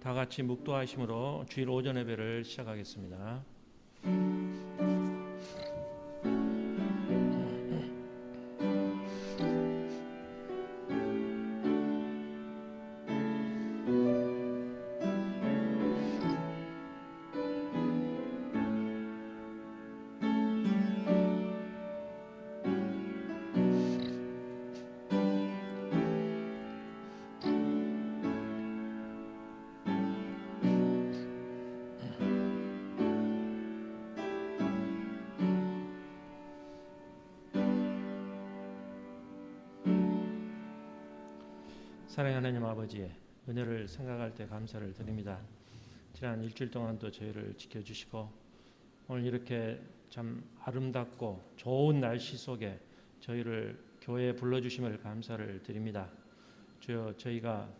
다 같이 묵도하심으로 주일 오전 예배를 시작하겠습니다. 사랑하는 하나님 아버지의 은혜를 생각할 때 감사를 드립니다. 지난 일주일 동안 또 저희를 지켜주시고 오늘 이렇게 참 아름답고 좋은 날씨 속에 저희를 교회에 불러주심을 감사를 드립니다. 주여, 저희가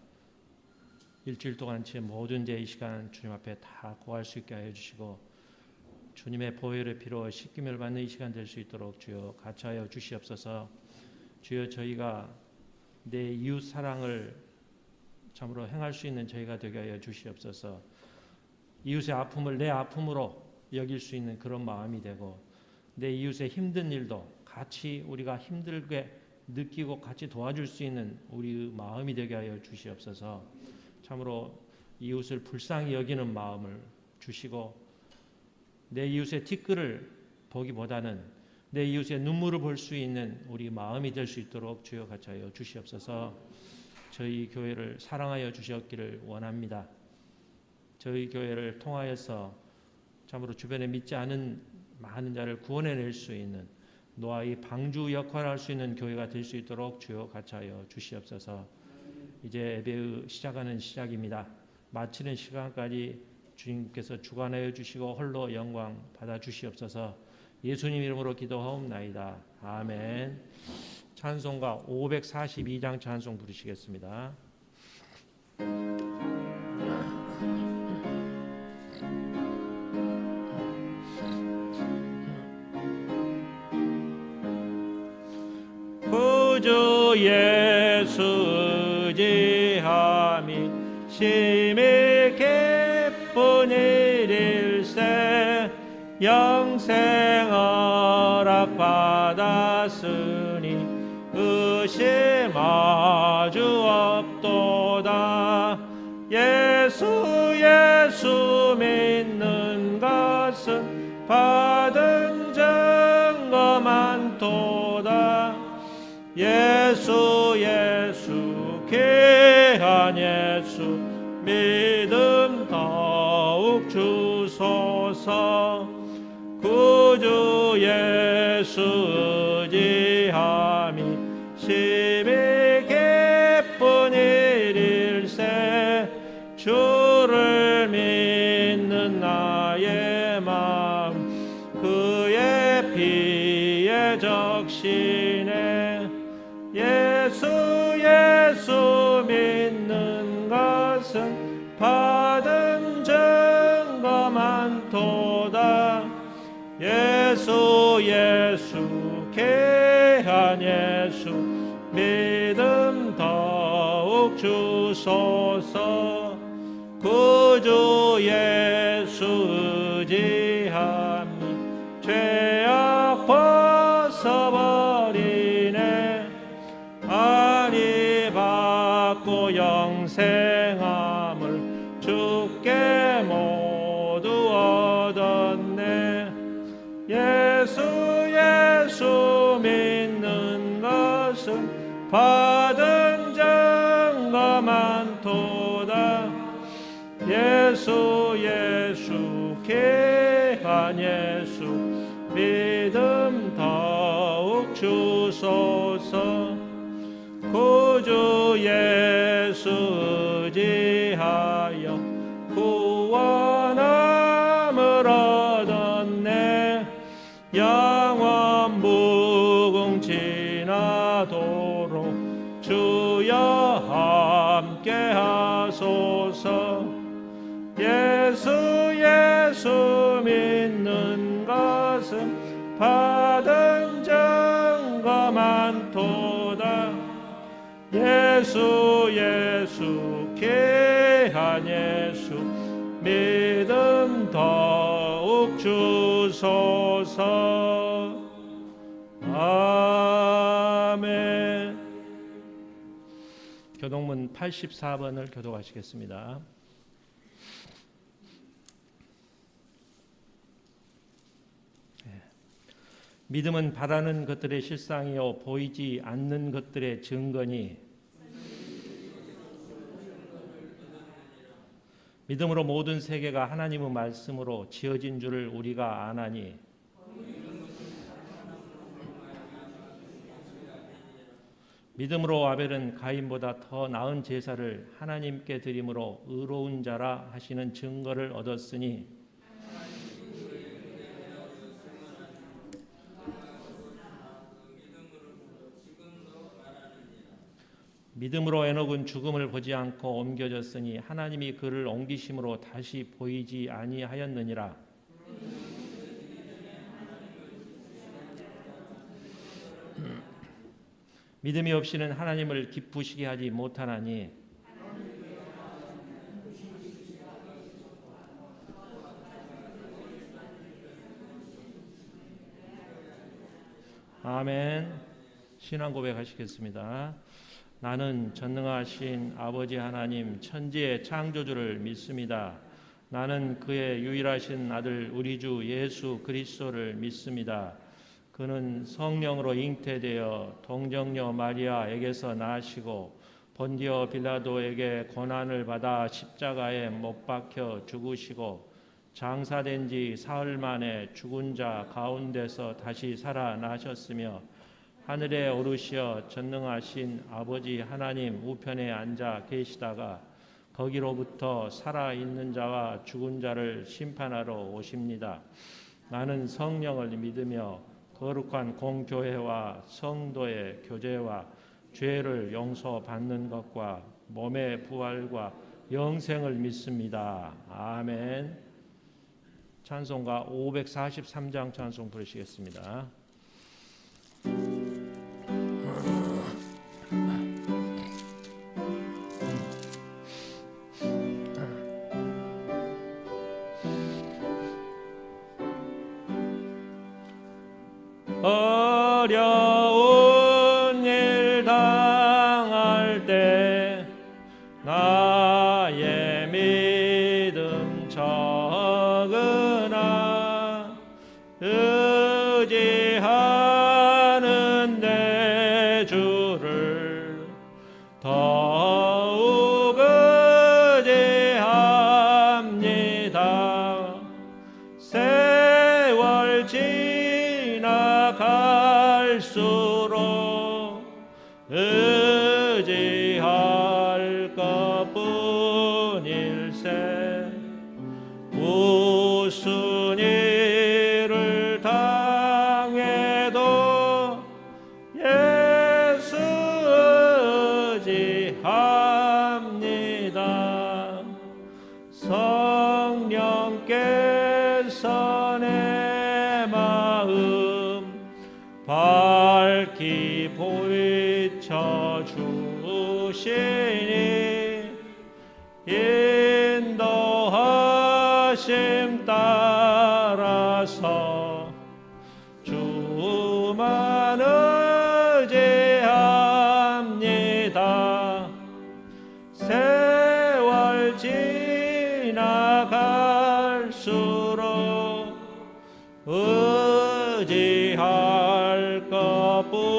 일주일 동안 제 모든 제 이 시간 주님 앞에 다 고할 수 있게 하여 주시고 주님의 보혈의 피로 씻김을 받는 이 시간 될 수 있도록 주여 같이하여 주시옵소서. 주여, 저희가 내 이웃 사랑을 참으로 행할 수 있는 저희가 되게 하여 주시옵소서. 이웃의 아픔을 내 아픔으로 여길 수 있는 그런 마음이 되고 내 이웃의 힘든 일도 같이 우리가 힘들게 느끼고 같이 도와줄 수 있는 우리 마음이 되게 하여 주시옵소서. 참으로 이웃을 불쌍히 여기는 마음을 주시고 내 이웃의 티끌을 보기보다는 내 이웃의 눈물을 볼 수 있는 우리 마음이 될 수 있도록 주여 같이 하여 주시옵소서. 저희 교회를 사랑하여 주셨기를 원합니다. 저희 교회를 통하여서 참으로 주변에 믿지 않은 많은 자를 구원해낼 수 있는 노아의 방주 역할을 할 수 있는 교회가 될 수 있도록 주여 같이 하여 주시옵소서. 이제 예배의 시작하는 시작입니다. 마치는 시간까지 주님께서 주관하여 주시고 홀로 영광 받아 주시옵소서. 예수님 이름으로 기도하옵나이다. 아멘. 찬송가 542장 찬송 부르시겠습니다. 구주 예수 의지함이 심히 기쁜 일일세 영생 허락 받았으니 의심 아주 없도다. 예수 믿는 것은 받은 증거 많도다. 예수 귀한 예수 믿음 더욱 주소서. 구주 예수 의지함이 심히 기쁜 일일세 주를 믿는 나의 마음 그의 피에 적시네. 예수 믿는 것은 받은 증거 많도다. 예수 귀한 예수 믿음 더욱 주소서. 구주 예수 의지함이 죄악 벗어버리네. 아리 받고 영생함을 주께 모두 얻었네. 예수 믿는 것은 받은 증거 많도다. 예수 귀한 예수 믿음 더욱 주소서. 구주 예수 의지하여 구원함을 얻었네. 영원 무궁지나도록 주여 함께 하소서. 예수 믿는 것은 받은 증거 많도다. 예수 귀한 예수 예수 믿음 더욱 주소서. 아멘. 교동문 84번을 교독하시겠습니다. 믿음은 바라는 것들의 실상이요 보이지 않는 것들의 증거니 믿음으로 모든 세계가 하나님의 말씀으로 지어진 줄을 우리가 아나니 믿음으로 아벨은 가인보다 더 나은 제사를 하나님께 드림으로 의로운 자라 하시는 증거를 얻었으니 믿음으로 에녹은 죽음을 보지 않고 옮겨졌으니 하나님이 그를 옮기심으로 다시 보이지 아니하였느니라. 믿음이 없이는 하나님을 기쁘시게 하지 못하나니 아멘. 신앙 고백하시겠습니다. 나는 전능하신 아버지 하나님 천지의 창조주를 믿습니다. 나는 그의 유일하신 아들 우리 주 예수 그리스도를 믿습니다. 그는 성령으로 잉태되어 동정녀 마리아에게서 나시고 본디오 빌라도에게 고난을 받아 십자가에 못 박혀 죽으시고 장사된 지 사흘 만에 죽은 자 가운데서 다시 살아나셨으며 하늘에 오르시어 전능하신 아버지 하나님 우편에 앉아 계시다가 거기로부터 살아있는 자와 죽은 자를 심판하러 오십니다. 나는 성령을 믿으며 거룩한 공교회와 성도의 교제와 죄를 용서받는 것과 몸의 부활과 영생을 믿습니다. 아멘. 찬송가 543장 찬송 부르시겠습니다. 어려운 일 당할 때 나의 믿음 적으나 의지하는 내 주를 더욱 의지합니다. 세월 지나갈수록 의지할 것뿐일세. 무슨 일을 당해도 예수 의지합니다. 성령께서 내 마음 밝히 보이쳐 주시니 인도하심 따라서 주만 의지합니다. 세월 지나갈수록 의지할 것뿐일세.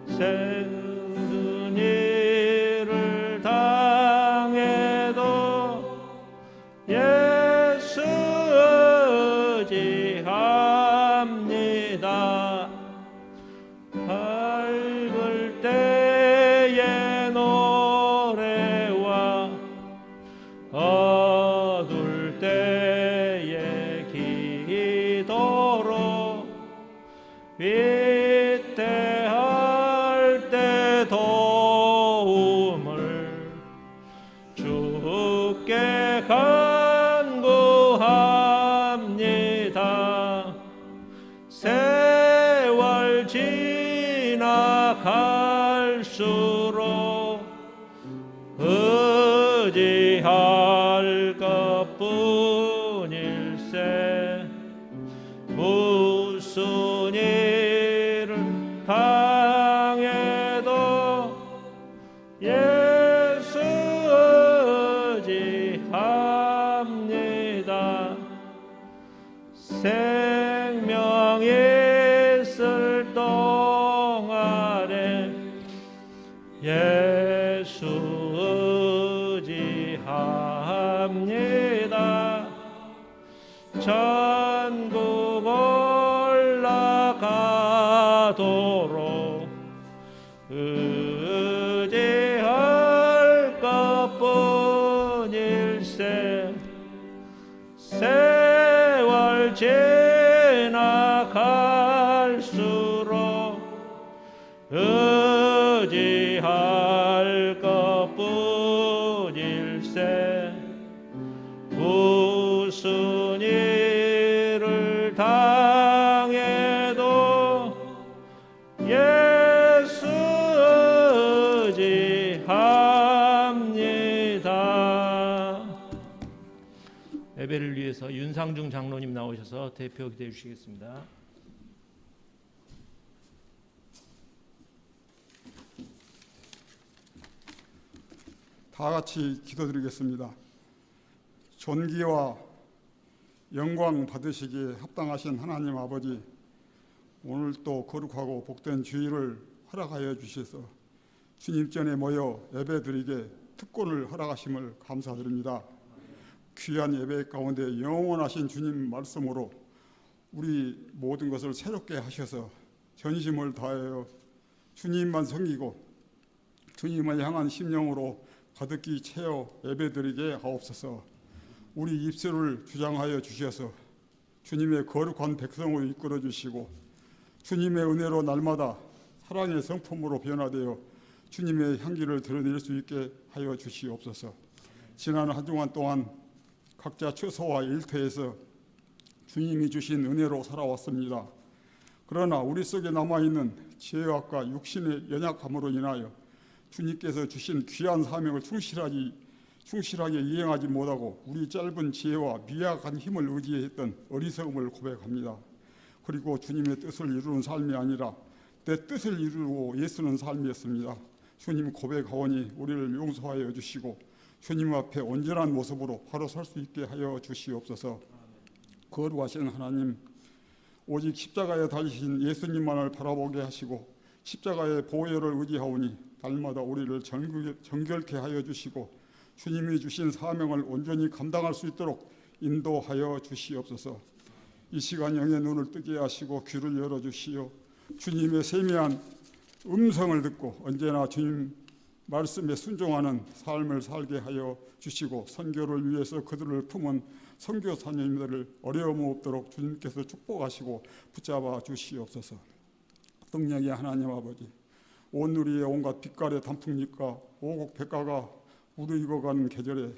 힘든 일을 당해도 예수 의지합니다. 밝을 때의 노래와 어두울 때의 기도로 위태할 때 도움을 주께 간구합니다. 세월 지나갈수록 의지할 것뿐일세. 무슨 일을 당해도 예수 의지합니다. 생명 있을 동안에 예수 의지합니다. 천국 올라가도록 의지할 것뿐일세. 세월 지나갈수록 의지할 것뿐일세. 무슨 일을 당해도 예수 의지합니다. 예배를 위해서 윤상중 장로님 나오셔서 대표 기도해 주시겠습니다. 다 같이 기도드리겠습니다. 존귀와 영광 받으시기에 합당하신 하나님 아버지, 오늘 또 거룩하고 복된 주일을 허락하여 주셔서 주님 전에 모여 예배드리게 특권을 허락하심을 감사드립니다. 귀한 예배 가운데 영원하신 주님 말씀으로 우리 모든 것을 새롭게 하셔서 전심을 다하여 주님만 섬기고 주님을 향한 심령으로 가득히 채워 예배드리게 하옵소서. 우리 입술을 주장하여 주셔서 주님의 거룩한 백성으로 이끌어 주시고 주님의 은혜로 날마다 사랑의 성품으로 변화되어 주님의 향기를 드러낼 수 있게 하여 주시옵소서. 지난 한 주간 동안 각자 처소와 일터에서 주님이 주신 은혜로 살아왔습니다. 그러나 우리 속에 남아있는 죄악과 육신의 연약함으로 인하여 주님께서 주신 귀한 사명을 충실하게 이행하지 못하고 우리 짧은 지혜와 미약한 힘을 의지했던 어리석음을 고백합니다. 그리고 주님의 뜻을 이루는 삶이 아니라 내 뜻을 이루고 애쓰는 삶이었습니다. 주님 고백하오니 우리를 용서하여 주시고 주님 앞에 온전한 모습으로 바로 설 수 있게 하여 주시옵소서. 거룩하신 하나님, 오직 십자가에 달리신 예수님만을 바라보게 하시고 십자가의 보혈을 의지하오니 날마다 우리를 정결케 하여 주시고 주님이 주신 사명을 온전히 감당할 수 있도록 인도하여 주시옵소서. 이 시간 영의 눈을 뜨게 하시고 귀를 열어주시어 주님의 세미한 음성을 듣고 언제나 주님 말씀에 순종하는 삶을 살게 하여 주시고 선교를 위해서 그들을 품은 선교사님들을 어려움 없도록 주님께서 축복하시고 붙잡아 주시옵소서. 능력의 하나님 아버지, 온누리의 온갖 빛깔의 단풍잎과 오곡백과가 무르익어가는 계절에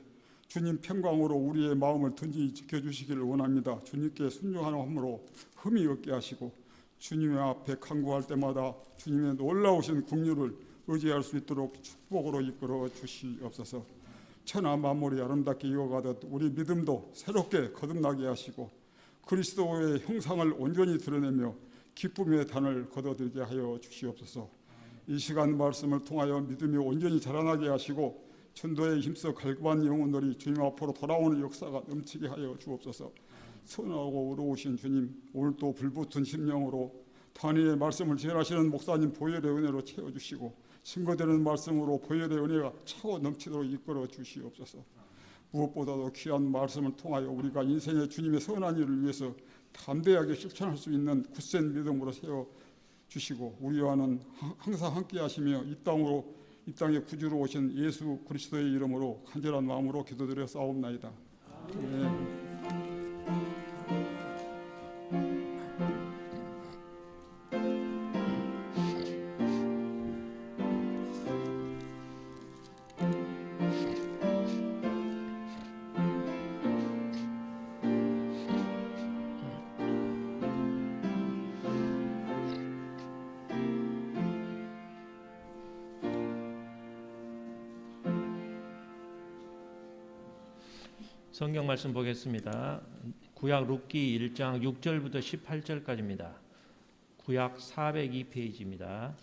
주님 평강으로 우리의 마음을 든든히 지켜주시기를 원합니다. 주님께 순종하는 함으로 흠이 없게 하시고 주님의 앞에 간구할 때마다 주님의 놀라우신 긍휼을 의지할 수 있도록 축복으로 이끌어 주시옵소서. 천하 만물이 아름답게 이어가듯 우리 믿음도 새롭게 거듭나게 하시고 그리스도의 형상을 온전히 드러내며 기쁨의 단을 거둬들게 하여 주시옵소서. 이 시간 말씀을 통하여 믿음이 온전히 자라나게 하시고 전도에 힘써 갈급한 영혼들이 주님 앞으로 돌아오는 역사가 넘치게 하여 주옵소서. 선하고 의로우신 주님, 오늘도 불붙은 심령으로 단위의 말씀을 전하시는 목사님 보혈의 은혜로 채워주시고 증거되는 말씀으로 보혈의 은혜가 차고 넘치도록 이끌어 주시옵소서. 무엇보다도 귀한 말씀을 통하여 우리가 인생의 주님의 선한 일을 위해서 담대하게 실천할 수 있는 굳센 믿음으로 세워주시고 우리와는 항상 함께 하시며 이 땅에 구주로 오신 예수 그리스도의 이름으로 간절한 마음으로 기도드려 싸움나이다. 아멘. 성경 말씀 보겠습니다. 구약 룻기 1장 6절부터 18절까지입니다. 구약 402페이지입니다.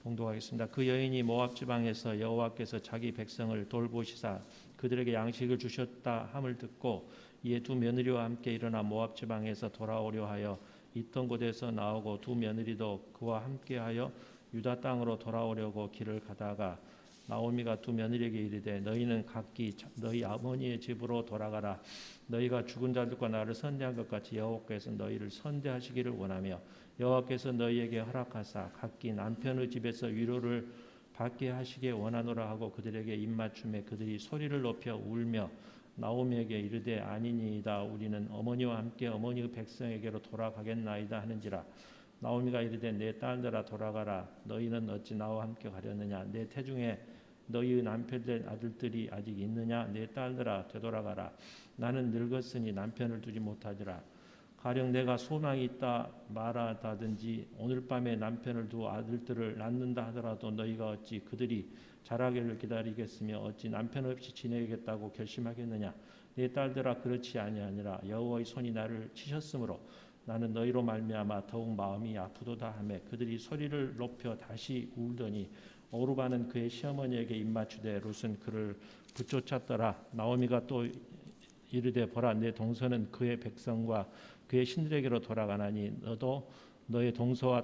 봉독하겠습니다. 그 여인이 모압 지방에서 여호와께서 자기 백성을 돌보시사 그들에게 양식을 주셨다 함을 듣고 이에 두 며느리와 함께 일어나 모압 지방에서 돌아오려 하여 있던 곳에서 나오고 두 며느리도 그와 함께하여 유다 땅으로 돌아오려고 길을 가다가 나오미가 두 며느리에게 이르되 너희는 각기 너희 아버지의 집으로 돌아가라. 너희가 죽은 자들과 나를 선대한 것 같이 여호와께서 너희를 선대하시기를 원하며 여호와께서 너희에게 허락하사 각기 남편의 집에서 위로를 받게 하시기 원하노라 하고 그들에게 입맞춤에 그들이 소리를 높여 울며 나오미에게 이르되 아니니이다. 우리는 어머니와 함께 어머니의 백성에게로 돌아가겠나이다 하는지라. 나오미가 이르되 내 딸들아 돌아가라. 너희는 어찌 나와 함께 가려느냐. 내 태중에 너희의 남편된 아들들이 아직 있느냐. 내 딸들아 되돌아가라. 나는 늙었으니 남편을 두지 못하리라. 가령 내가 소망이 있다 말하다든지 오늘 밤에 남편을 두어 아들들을 낳는다 하더라도 너희가 어찌 그들이 자라기를 기다리겠으며 어찌 남편 없이 지내겠다고 결심하겠느냐. 내 딸들아 그렇지 아니하니라. 여호와의 손이 나를 치셨으므로 나는 너희로 말미암아 더욱 마음이 아프도다 하며 그들이 소리를 높여 다시 울더니 오르바는 그의 시어머니에게 입맞추되 룻은 그를 붙쫓았더라. 나오미가 또 이르되 보라 내 동서는 그의 백성과 그의 신들에게로 돌아가나니 너도 너의 동서와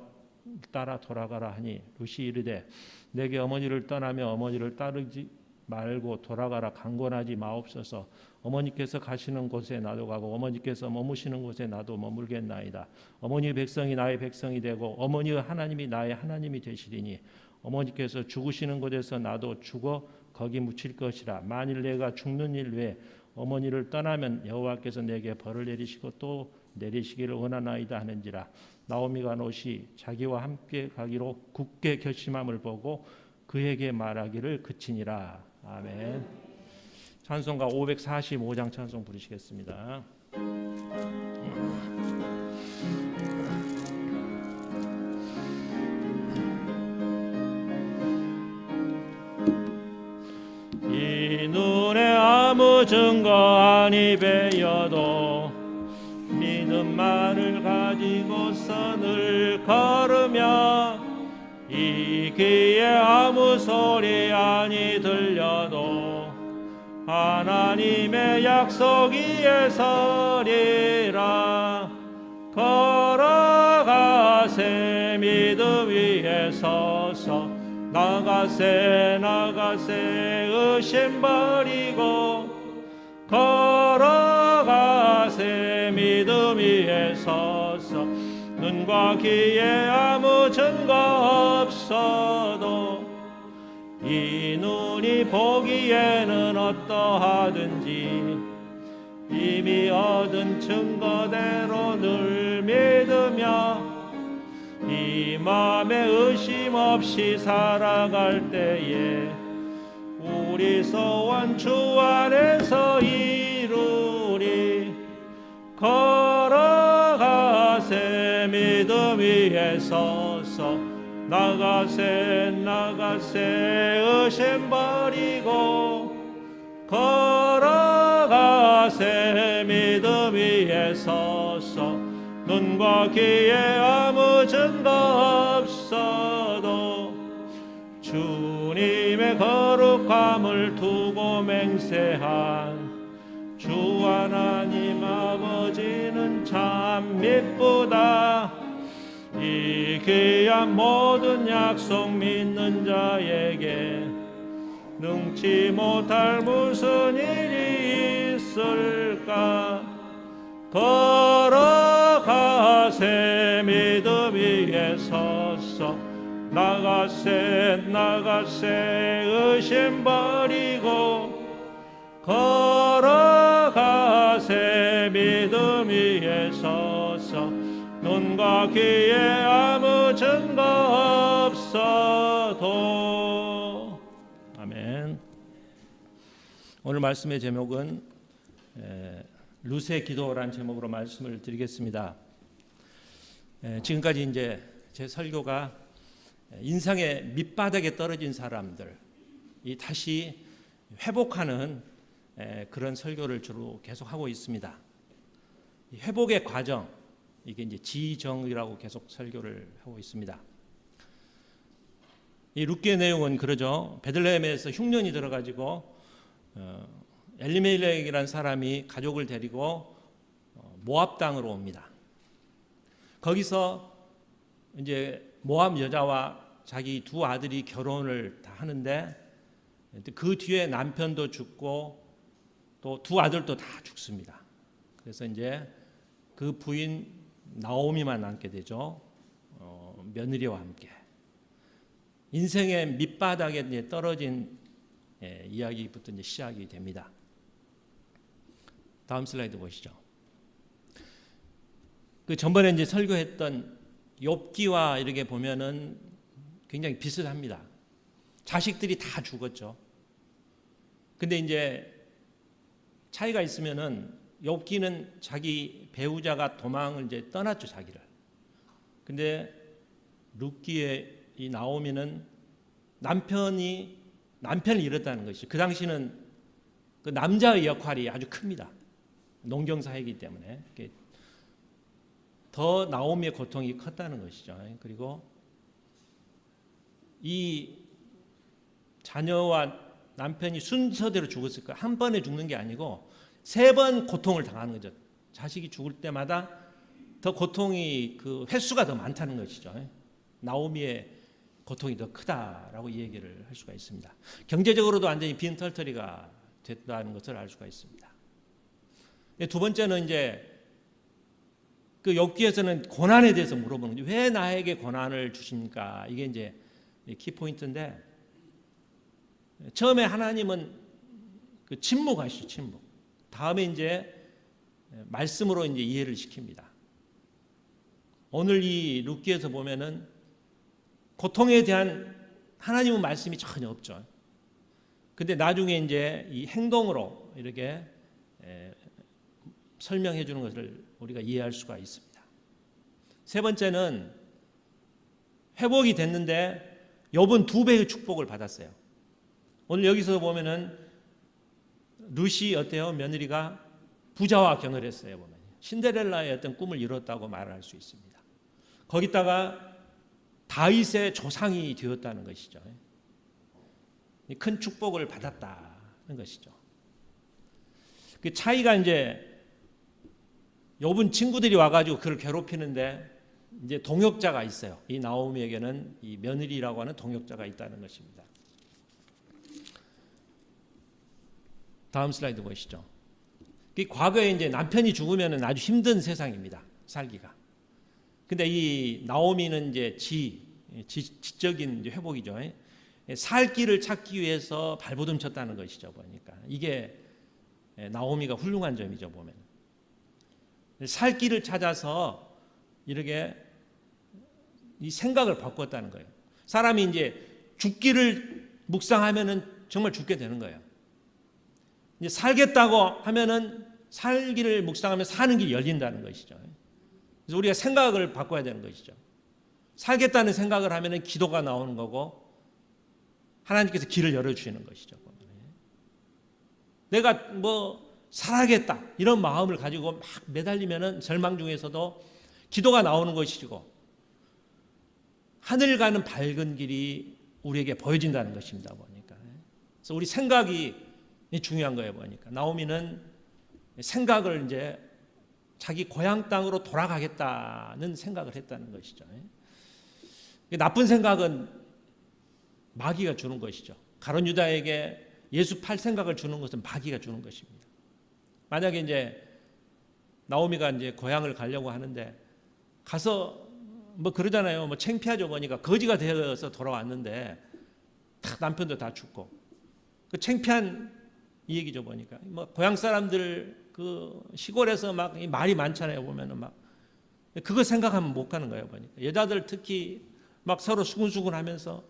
따라 돌아가라 하니 룻이 이르되 내게 어머니를 떠나며 어머니를 따르지 말고 돌아가라. 강권하지 마옵소서. 어머니께서 가시는 곳에 나도 가고 어머니께서 머무시는 곳에 나도 머물겠나이다. 어머니의 백성이 나의 백성이 되고 어머니의 하나님이 나의 하나님이 되시리니 어머니께서 죽으시는 곳에서 나도 죽어 거기 묻힐 것이라. 만일 내가 죽는 일 외에 어머니를 떠나면 여호와께서 내게 벌을 내리시고 또 내리시기를 원하나이다 하는지라. 나오미가 롯이 자기와 함께 가기로 굳게 결심함을 보고 그에게 말하기를 그치니라. 아멘. 찬송가 545장 찬송 부르시겠습니다. 이 눈에 아무 증거 아니 배여도 믿음만을 가지고서 늘 걸으며 이 귀에 아무 소리 아니 들려도 하나님의 약속 위에 서리라. 걸어가세 믿음 위에 서서 나가세 의심 버리고 걸어가세 믿음 위에 서서 눈과 귀에 아무 증거 없어도 이 눈이 보기에는 어떠하든지 이미 얻은 증거대로 늘 믿으며 이 맘에 의심 없이 살아갈 때에 우리 소원 주 안에서 이루리. 걸어가세 믿음 위에 서서 나가세 의심 버리고 걸어가세 믿음 위에 서서 눈과 귀에 아무 증거 없어도 주님의 거룩함을 두고 맹세한 주 하나님 아버지는 참 미쁘다. 이 귀한 모든 약속 믿는 자에게 능치 못할 무슨 일이 있을까. 걸어가세 믿음 위에 서서 나가세 의심 버리고 걸어가세 믿음 위에 서서 눈과 귀에 아무 증거 없어도. 아멘. 오늘 말씀의 제목은 룻의 기도라는 제목으로 말씀을 드리겠습니다. 지금까지 이제 제 설교가 인생의 밑바닥에 떨어진 사람들 이 다시 회복하는 그런 설교를 주로 계속하고 있습니다. 이 회복의 과정, 이게 이제 지정이라고 계속 설교를 하고 있습니다. 이 룻기의 내용은 그러죠. 베들레헴에서 흉년이 들어가지고 엘리멜렉이라는 사람이 가족을 데리고 모압 땅으로 옵니다. 거기서 이제 모압 여자와 자기 두 아들이 결혼을 다 하는데 그 뒤에 남편도 죽고 또 두 아들도 다 죽습니다. 그래서 이제 그 부인 나오미만 남게 되죠. 며느리와 함께. 인생의 밑바닥에 이제 떨어진 이야기부터 이제 시작이 됩니다. 다음 슬라이드 보시죠. 그 전번에 이제 설교했던 욥기와 이렇게 보면은 굉장히 비슷합니다. 자식들이 다 죽었죠. 근데 이제 차이가 있으면은 욥기는 자기 배우자가 도망을 이제 떠났죠, 자기를. 근데 룻기의 이 나오미는 남편을 잃었다는 것이죠. 그 당시는 그 남자의 역할이 아주 큽니다. 농경 사회이기 때문에 더 나오미의 고통이 컸다는 것이죠. 그리고 이 자녀와 남편이 순서대로 죽었을 거예요. 한 번에 죽는 게 아니고 3번 고통을 당하는 거죠. 자식이 죽을 때마다 더 고통이 그 횟수가 더 많다는 것이죠. 나오미의 고통이 더 크다라고 이 얘기를 할 수가 있습니다. 경제적으로도 완전히 빈털터리가 됐다는 것을 알 수가 있습니다. 두 번째는 이제 그 욥기에서는 고난에 대해서 물어보는 거죠. 왜 나에게 고난을 주십니까? 이게 이제 키포인트인데 처음에 하나님은 그 침묵하시죠, 침묵. 다음에 이제 말씀으로 이제 이해를 시킵니다. 오늘 이 룻기에서 보면은 고통에 대한 하나님의 말씀이 전혀 없죠. 근데 나중에 이제 이 행동으로 이렇게 설명해 주는 것을 우리가 이해할 수가 있습니다. 세 번째는 회복이 됐는데 욥은 2배의 축복을 받았어요. 오늘 여기서 보면은 룻이 어때요? 며느리가 부자와 결혼을 했어요. 보면 신데렐라의 어떤 꿈을 이뤘다고 말할 수 있습니다. 거기다가 다윗의 조상이 되었다는 것이죠. 큰 축복을 받았다는 것이죠. 그 차이가 이제 욥은 친구들이 와가지고 그를 괴롭히는데 이제 동역자가 있어요. 이 나오미에게는 이 며느리라고 하는 동역자가 있다는 것입니다. 다음 슬라이드 보시죠. 과거에 이제 남편이 죽으면 아주 힘든 세상입니다. 살기가. 근데 이 나오미는 이제 지적인 이제 회복이죠. 살 길을 찾기 위해서 발버둥 쳤다는 것이죠. 보니까 이게 나오미가 훌륭한 점이죠. 보면 살 길을 찾아서 이렇게 이 생각을 바꿨다는 거예요. 사람이 이제 죽기를 묵상하면은 정말 죽게 되는 거예요. 이제 살겠다고 하면은 살기를 묵상하면 사는 길이 열린다는 것이죠. 그래서 우리가 생각을 바꿔야 되는 것이죠. 살겠다는 생각을 하면은 기도가 나오는 거고 하나님께서 길을 열어주시는 것이죠. 내가 뭐 살아야겠다 이런 마음을 가지고 막 매달리면은 절망 중에서도 기도가 나오는 것이고 하늘 가는 밝은 길이 우리에게 보여진다는 것입니다. 보니까 그래서 우리 생각이 중요한 거예요. 보니까 나오미는 생각을 이제 자기 고향 땅으로 돌아가겠다는 생각을 했다는 것이죠. 나쁜 생각은 마귀가 주는 것이죠. 가룟 유다에게 예수 팔 생각을 주는 것은 마귀가 주는 것입니다. 만약에 이제 나오미가 이제 고향을 가려고 하는데 가서 뭐 그러잖아요. 뭐 창피하죠. 보니까 거지가 되어서 돌아왔는데 다 남편도 다 죽고 그 창피한 이 얘기죠. 보니까 뭐 고향 사람들 그 시골에서 막 말이 많잖아요. 보면은 막 그거 생각하면 못 가는 거예요. 보니까 여자들 특히 막 서로 수근수근하면서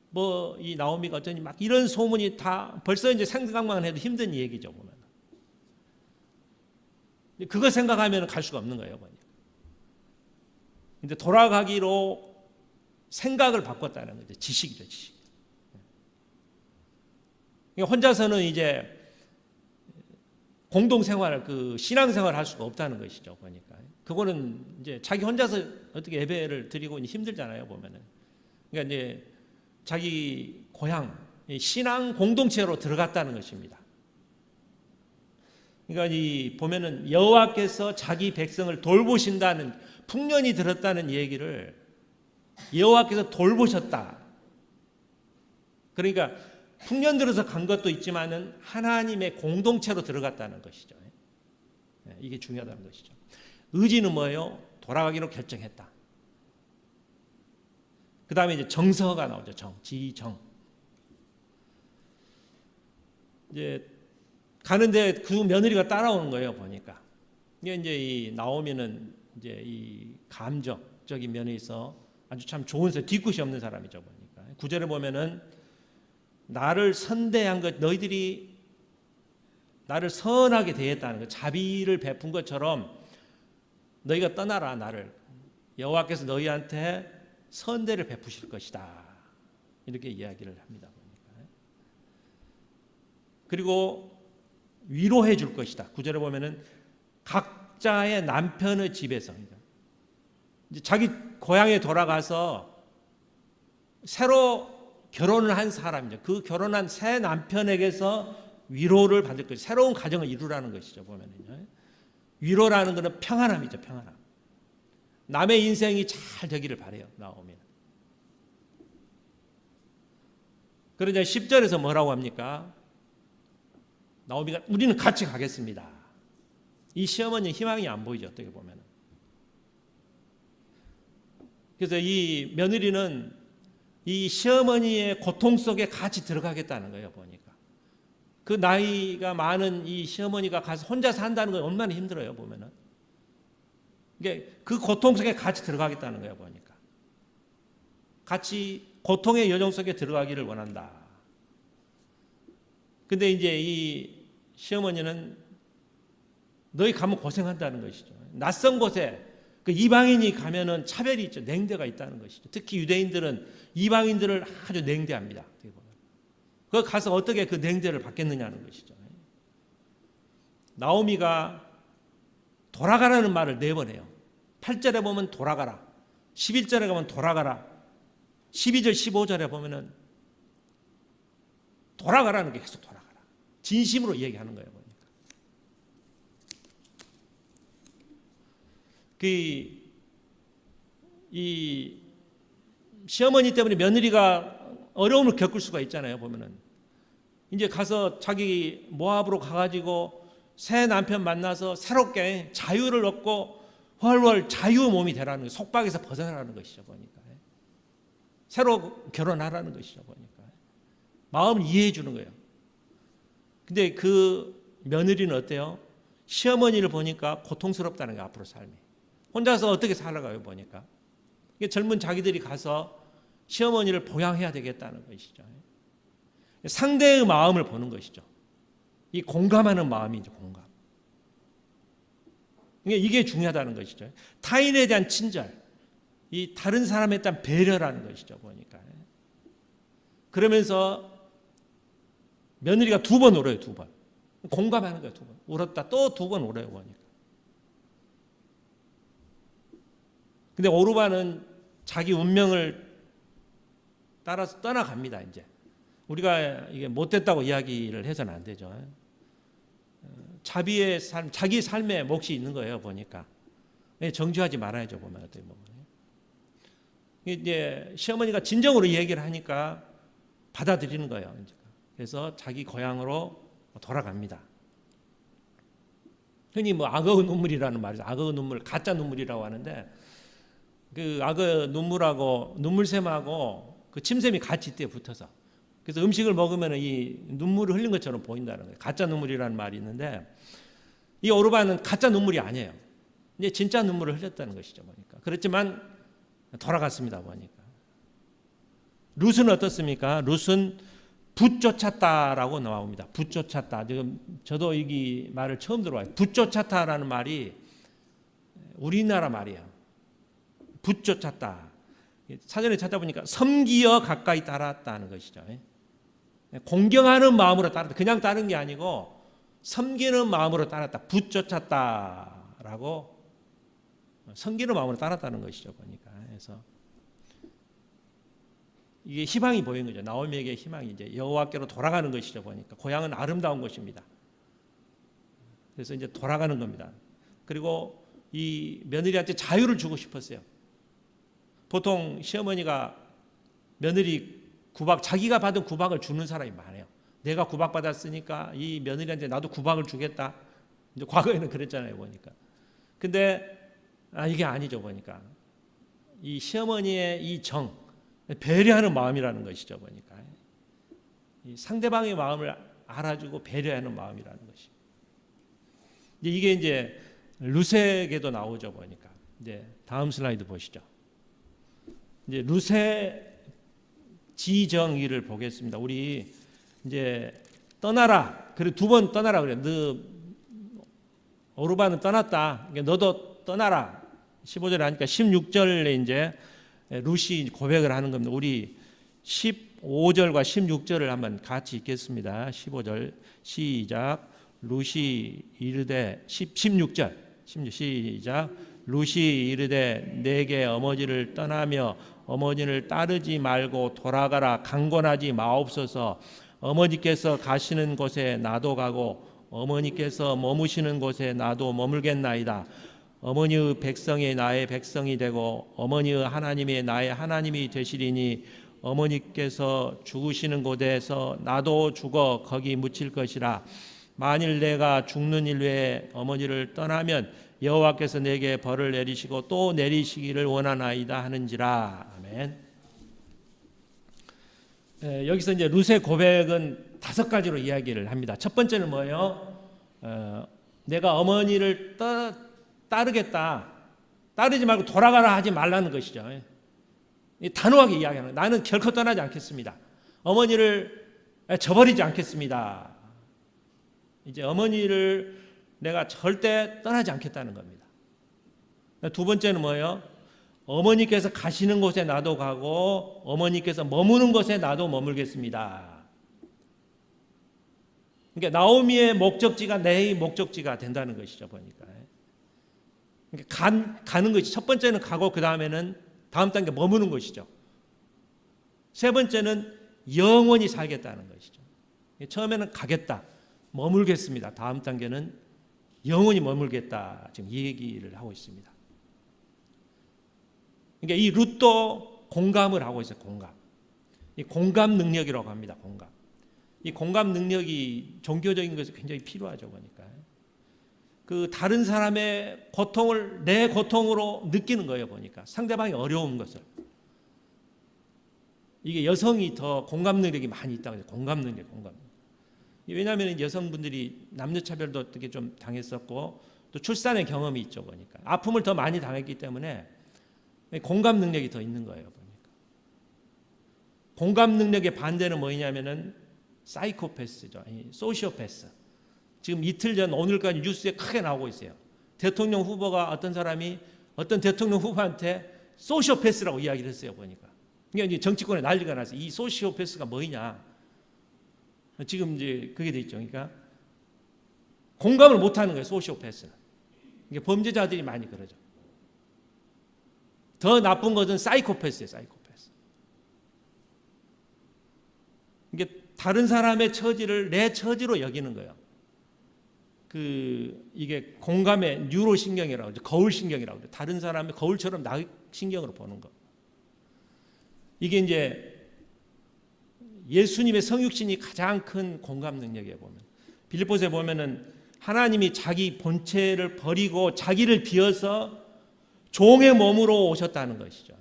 뭐 이 나오미가 어쩌니 막 이런 소문이 다 벌써 이제 생각만 해도 힘든 얘기죠. 보면 그거 생각하면 갈 수가 없는 거예요. 보니까 근데 돌아가기로 생각을 바꿨다는 거죠. 지식이죠, 지식. 그러니까 혼자서는 이제 공동생활, 그 신앙생활을 할 수가 없다는 것이죠. 보니까 그거는 이제 자기 혼자서 어떻게 예배를 드리고 힘들잖아요. 보면은. 그러니까 이제 자기 고향 신앙 공동체로 들어갔다는 것입니다. 그러니까 이 보면은 여호와께서 자기 백성을 돌보신다는 풍년이 들었다는 얘기를 여호와께서 돌보셨다. 그러니까 풍년 들어서 간 것도 있지만은 하나님의 공동체로 들어갔다는 것이죠. 이게 중요하다는 것이죠. 의지는 뭐예요? 돌아가기로 결정했다. 그 다음에 이제 정서가 나오죠. 지정. 이제 가는데 그 며느리가 따라오는 거예요. 보니까 이게 이제 이 나오미는 이제 이 감정적인 면에 있어 아주 참 좋은 뒤끝이 없는 사람이죠. 보니까 9절에 보면은 나를 선대한 것, 너희들이 나를 선하게 대했다는 것, 자비를 베푼 것처럼 너희가 떠나라. 나를 여호와께서 너희한테 선대를 베푸실 것이다. 이렇게 이야기를 합니다. 보니까. 그리고 위로해 줄 것이다. 9절에 보면은 각자의 남편의 집에서 이제 자기 고향에 돌아가서 새로 결혼을 한 사람이죠. 그 결혼한 새 남편에게서 위로를 받을 것이죠. 새로운 가정을 이루라는 것이죠. 보면은요. 위로라는 것은 평안함이죠. 평안함. 남의 인생이 잘 되기를 바래요. 나오면. 그러자 10절에서 뭐라고 합니까? 나오미가 우리는 같이 가겠습니다. 이 시어머니 희망이 안 보이죠. 어떻게 보면은. 그래서 이 며느리는 이 시어머니의 고통 속에 같이 들어가겠다는 거예요. 보니까 그 나이가 많은 이 시어머니가 가서 혼자 산다는 건 얼마나 힘들어요. 보면은 이게 그 고통 속에 같이 들어가겠다는 거예요. 보니까 같이 고통의 여정 속에 들어가기를 원한다. 근데 이제 이 시어머니는 너희 가면 고생한다는 것이죠. 낯선 곳에 그 이방인이 가면은 차별이 있죠. 냉대가 있다는 것이죠. 특히 유대인들은 이방인들을 아주 냉대합니다. 그 가서 어떻게 그 냉대를 받겠느냐는 것이죠. 나오미가 돌아가라는 말을 4번 해요. 8절에 보면 돌아가라. 11절에 가면 돌아가라. 12절 15절에 보면은 돌아가라는 게 계속 돌아가라. 진심으로 얘기하는 거예요. 보니까. 이 시어머니 때문에 며느리가 어려움을 겪을 수가 있잖아요. 보면은 이제 가서 자기 모압으로 가가지고 새 남편 만나서 새롭게 자유를 얻고 훨훨 자유 몸이 되라는 거예요. 속박에서 벗어나라는 것이죠. 보니까 새로 결혼하라는 것이죠. 보니까 마음을 이해해 주는 거예요. 근데 그 며느리는 어때요? 시어머니를 보니까 고통스럽다는 거예요. 앞으로 삶이 혼자서 어떻게 살아가요. 보니까 젊은 자기들이 가서 시어머니를 보양해야 되겠다는 것이죠. 상대의 마음을 보는 것이죠. 이 공감하는 마음이죠. 공감. 이게 중요하다는 것이죠. 타인에 대한 친절, 이 다른 사람에 대한 배려라는 것이죠. 보니까 그러면서 며느리가 2번 울어요. 2번 공감하는 거예요. 2번 울었다 또 2번 울어요. 보니까 근데 오르반은 자기 운명을 따라서 떠나갑니다. 이제 우리가 이게 못됐다고 이야기를 해서는 안 되죠. 자비의 삶, 자기 삶에 몫이 있는 거예요. 보니까 정죄하지 말아야죠. 보면 어떻게 보면 이제 시어머니가 진정으로 얘기를 하니까 받아들이는 거예요. 그래서 자기 고향으로 돌아갑니다. 흔히 뭐 악어의 눈물이라는 말이죠. 악어의 눈물, 가짜 눈물이라고 하는데 그 악어 눈물하고 눈물샘하고 그 침샘이 같이 있대요. 붙어서. 그래서 음식을 먹으면 이 눈물을 흘린 것처럼 보인다는 거예요. 가짜 눈물이라는 말이 있는데 이 오르반은 가짜 눈물이 아니에요. 이제 진짜 눈물을 흘렸다는 것이죠. 보니까. 그렇지만 돌아갔습니다. 보니까. 룻은 어떻습니까? 룻은 붙쫓았다라고 나옵니다. 붙쫓았다. 지금 저도 이 말을 처음 들어봐요. 붙쫓았다라는 말이 우리나라 말이에요. 붙쫓았다. 사전에 찾아보니까 섬기어 가까이 따랐다는 것이죠. 공경하는 마음으로 따랐다. 그냥 따른 게 아니고 섬기는 마음으로 따랐다. 붙쫓았다라고 섬기는 마음으로 따랐다는 것이죠. 보니까. 그래서 이게 희망이 보이는 거죠. 나오미에게 희망이 이제 여호와께로 돌아가는 것이죠. 보니까 고향은 아름다운 곳입니다. 그래서 이제 돌아가는 겁니다. 그리고 이 며느리한테 자유를 주고 싶었어요. 보통 시어머니가 며느리 구박, 자기가 받은 구박을 주는 사람이 많아요. 내가 구박받았으니까 이 며느리한테 나도 구박을 주겠다. 이제 과거에는 그랬잖아요, 보니까. 근데 이게 아니죠, 보니까. 이 시어머니의 이 정, 배려하는 마음이라는 것이죠, 보니까. 이 상대방의 마음을 알아주고 배려하는 마음이라는 것이. 이게 이제 루세에게도 나오죠, 보니까. 이제 다음 슬라이드 보시죠. 이제 루세 지정의를 보겠습니다. 우리 이제 떠나라. 그리고 2번 떠나라 그래. 너 오르바는 떠났다. 너도 떠나라. 15절에 하니까 16절에 이제 루시 고백을 하는 겁니다. 우리 15절과 16절을 한번 같이 읽겠습니다. 15절 시작. 루시 이르되 16절 시작. 루시 이르되 내게 어머니를 떠나며 어머니를 따르지 말고 돌아가라. 강권하지 마옵소서. 어머니께서 가시는 곳에 나도 가고 어머니께서 머무시는 곳에 나도 머물겠나이다. 어머니의 백성이 나의 백성이 되고 어머니의 하나님이 나의 하나님이 되시리니 어머니께서 죽으시는 곳에서 나도 죽어 거기 묻힐 것이라. 만일 내가 죽는 일 외에 어머니를 떠나면 여호와께서 내게 벌을 내리시고 또 내리시기를 원하나이다 하는지라. 아멘. 여기서 이제 룻의 고백은 5가지로 이야기를 합니다. 첫 번째는 뭐예요? 내가 어머니를 따르겠다. 따르지 말고 돌아가라 하지 말라는 것이죠. 단호하게 이야기하는 거예요. 나는 결코 떠나지 않겠습니다. 어머니를 저버리지 않겠습니다. 이제 어머니를 내가 절대 떠나지 않겠다는 겁니다. 2번째는 뭐예요? 어머니께서 가시는 곳에 나도 가고 어머니께서 머무는 곳에 나도 머물겠습니다. 그러니까 나오미의 목적지가 내 목적지가 된다는 것이죠, 보니까. 그러니까 가는 것이 첫 번째는 가고 그 다음에는 다음 단계 머무는 것이죠. 세 번째는 영원히 살겠다는 것이죠. 처음에는 가겠다, 머물겠습니다. 다음 단계는 영원히 머물겠다. 지금 이 얘기를 하고 있습니다. 그러니까 이 룻도 공감을 하고 있어요. 이 공감 능력이라고 합니다. 이 공감 능력이 종교적인 것에 굉장히 필요하죠, 보니까. 그 다른 사람의 고통을 내 고통으로 느끼는 거예요, 보니까. 상대방이 어려운 것을. 이게 여성이 더 공감 능력이 많이 있다고 해요. 공감 능력. 왜냐하면 여성분들이 남녀차별도 어떻게 좀 당했었고 또 출산의 경험이 있죠, 보니까. 아픔을 더 많이 당했기 때문에 공감 능력이 더 있는 거예요, 보니까. 공감 능력의 반대는 뭐냐면은 사이코패스죠. 소시오패스. 지금 이틀 전 오늘까지 뉴스에 크게 나오고 있어요. 대통령 후보가 어떤 사람이 어떤 대통령 후보한테 소시오패스라고 이야기를 했어요, 보니까. 그러니까 이제 정치권에 난리가 났어요. 이 소시오패스가 뭐냐? 지금 이제 그게 돼 있죠. 그러니까 공감을 못 하는 거예요, 소시오패스는. 이게 범죄자들이 많이 그러죠. 더 나쁜 것은 사이코패스예요, 사이코패스. 이게 다른 사람의 처지를 내 처지로 여기는 거예요. 이게 공감의 뉴로신경이라고 하죠. 거울신경이라고 하죠. 다른 사람의 거울처럼 나 신경으로 보는 거. 이게 이제 예수님의 성육신이 가장 큰 공감 능력이에요, 보면. 빌립보서에 보면은 하나님이 자기 본체를 버리고 자기를 비워서 종의 몸으로 오셨다는 것이죠.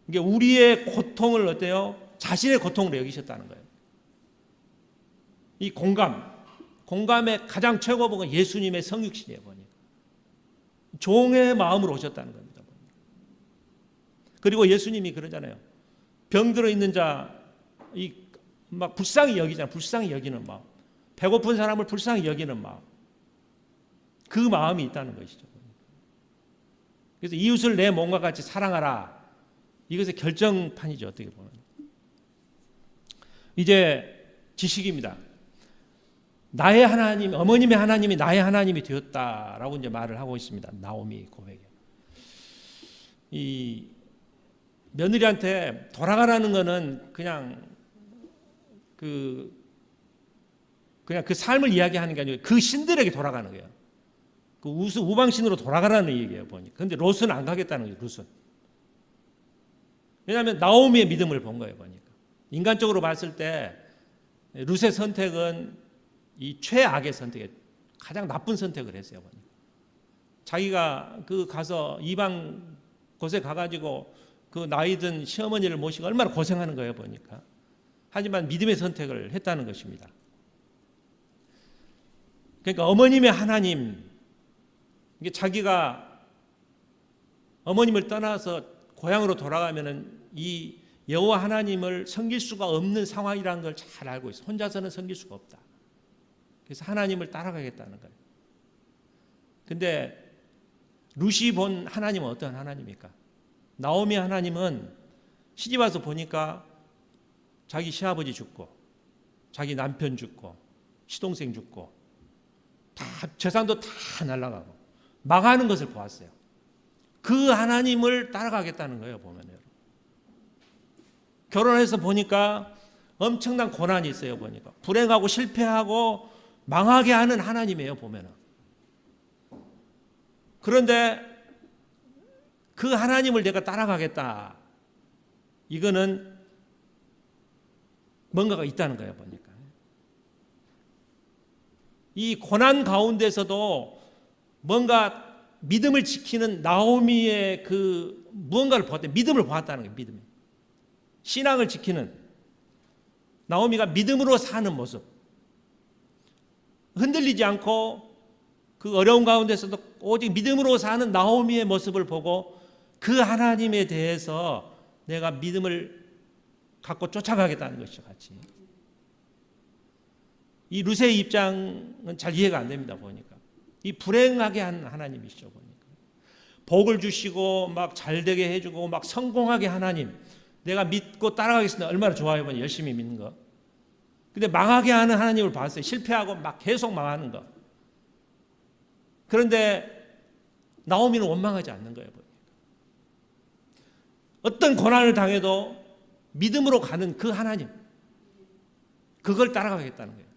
이게 우리의 고통을 어때요? 자신의 고통으로 여기셨다는 거예요. 이 공감의 가장 최고봉은 예수님의 성육신이에요, 보니까. 종의 마음으로 오셨다는 겁니다. 그리고 예수님이 그러잖아요. 병들어 있는 자, 막 불쌍히 여기잖아요. 불쌍히 여기는 마음. 배고픈 사람을 불쌍히 여기는 마음. 그 마음이 있다는 것이죠. 그래서 이웃을 내 몸과 같이 사랑하라. 이것의 결정판이죠. 어떻게 보면. 이제 지식입니다. 나의 하나님, 어머님의 하나님이 나의 하나님이 되었다라고 이제 말을 하고 있습니다. 나오미 고백에. 이 며느리한테 돌아가라는 거는 그냥 그 삶을 이야기하는 게 아니고 그 신들에게 돌아가는 거예요. 그 우방신으로 돌아가라는 얘기예요, 보니까. 근데 롯은 안 가겠다는 거예요, 롯은. 왜냐하면 나오미의 믿음을 본 거예요, 보니까. 인간적으로 봤을 때 롯의 선택은 이 최악의 선택에 가장 나쁜 선택을 했어요, 보니까. 자기가 가서 이방 곳에 가가지고 그 나이든 시어머니를 모시고 얼마나 고생하는 거예요, 보니까. 하지만 믿음의 선택을 했다는 것입니다. 그러니까 어머님의 하나님, 이게 자기가 어머님을 떠나서 고향으로 돌아가면은 이 여호와 하나님을 섬길 수가 없는 상황이라는 걸 잘 알고 있어요. 혼자서는 섬길 수가 없다. 그래서 하나님을 따라가겠다는 거예요. 근데 룻이 본 하나님은 어떤 하나님입니까? 나오미 하나님은 시집 와서 보니까 자기 시아버지 죽고 자기 남편 죽고 시동생 죽고 다 재산도 다 날아가고 망하는 것을 보았어요. 그 하나님을 따라가겠다는 거예요, 보면요. 결혼해서 보니까 엄청난 고난이 있어요, 보니까. 불행하고 실패하고 망하게 하는 하나님이에요, 보면은. 그런데 그 하나님을 내가 따라가겠다. 이거는 뭔가가 있다는 거예요, 보니까. 이 고난 가운데서도 뭔가 믿음을 지키는 나오미의 그 무언가를 보았다. 믿음을 보았다는 거예요, 믿음. 신앙을 지키는 나오미가 믿음으로 사는 모습. 흔들리지 않고 그 어려운 가운데서도 오직 믿음으로 사는 나오미의 모습을 보고 그 하나님에 대해서 내가 믿음을 갖고 쫓아가겠다는 것이죠, 같이. 이 룻의 입장은 잘 이해가 안 됩니다, 보니까. 이 불행하게 한 하나님이시죠, 보니까. 복을 주시고 막 잘되게 해주고 막 성공하게 하나님, 내가 믿고 따라가겠습니다. 얼마나 좋아요, 열심히 믿는 거. 근데 망하게 하는 하나님을 봤어요. 실패하고 막 계속 망하는 거. 그런데 나오미는 원망하지 않는 거예요, 보니까. 어떤 고난을 당해도 믿음으로 가는 그 하나님, 그걸 따라가겠다는 거예요.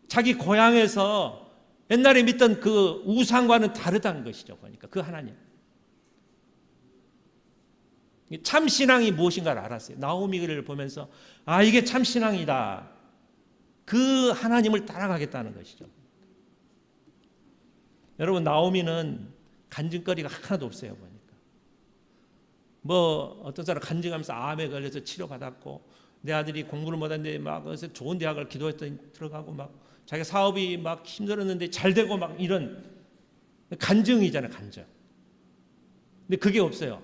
자기 고향에서 옛날에 믿던 그 우상과는 다르다는 것이죠, 보니까. 그 하나님. 참 신앙이 무엇인가를 알았어요. 나오미를 보면서 아, 이게 참 신앙이다. 그 하나님을 따라가겠다는 것이죠. 여러분, 나오미는 간증거리가 하나도 없어요, 보니까. 뭐 어떤 사람 간증하면서 암에 걸려서 치료받았고 내 아들이 공부를 못하는데 막 그래서 좋은 대학을 기도했더니 들어가고 막 자기 사업이 막 힘들었는데 잘 되고 막 이런 간증이잖아요, 간증. 근데 그게 없어요.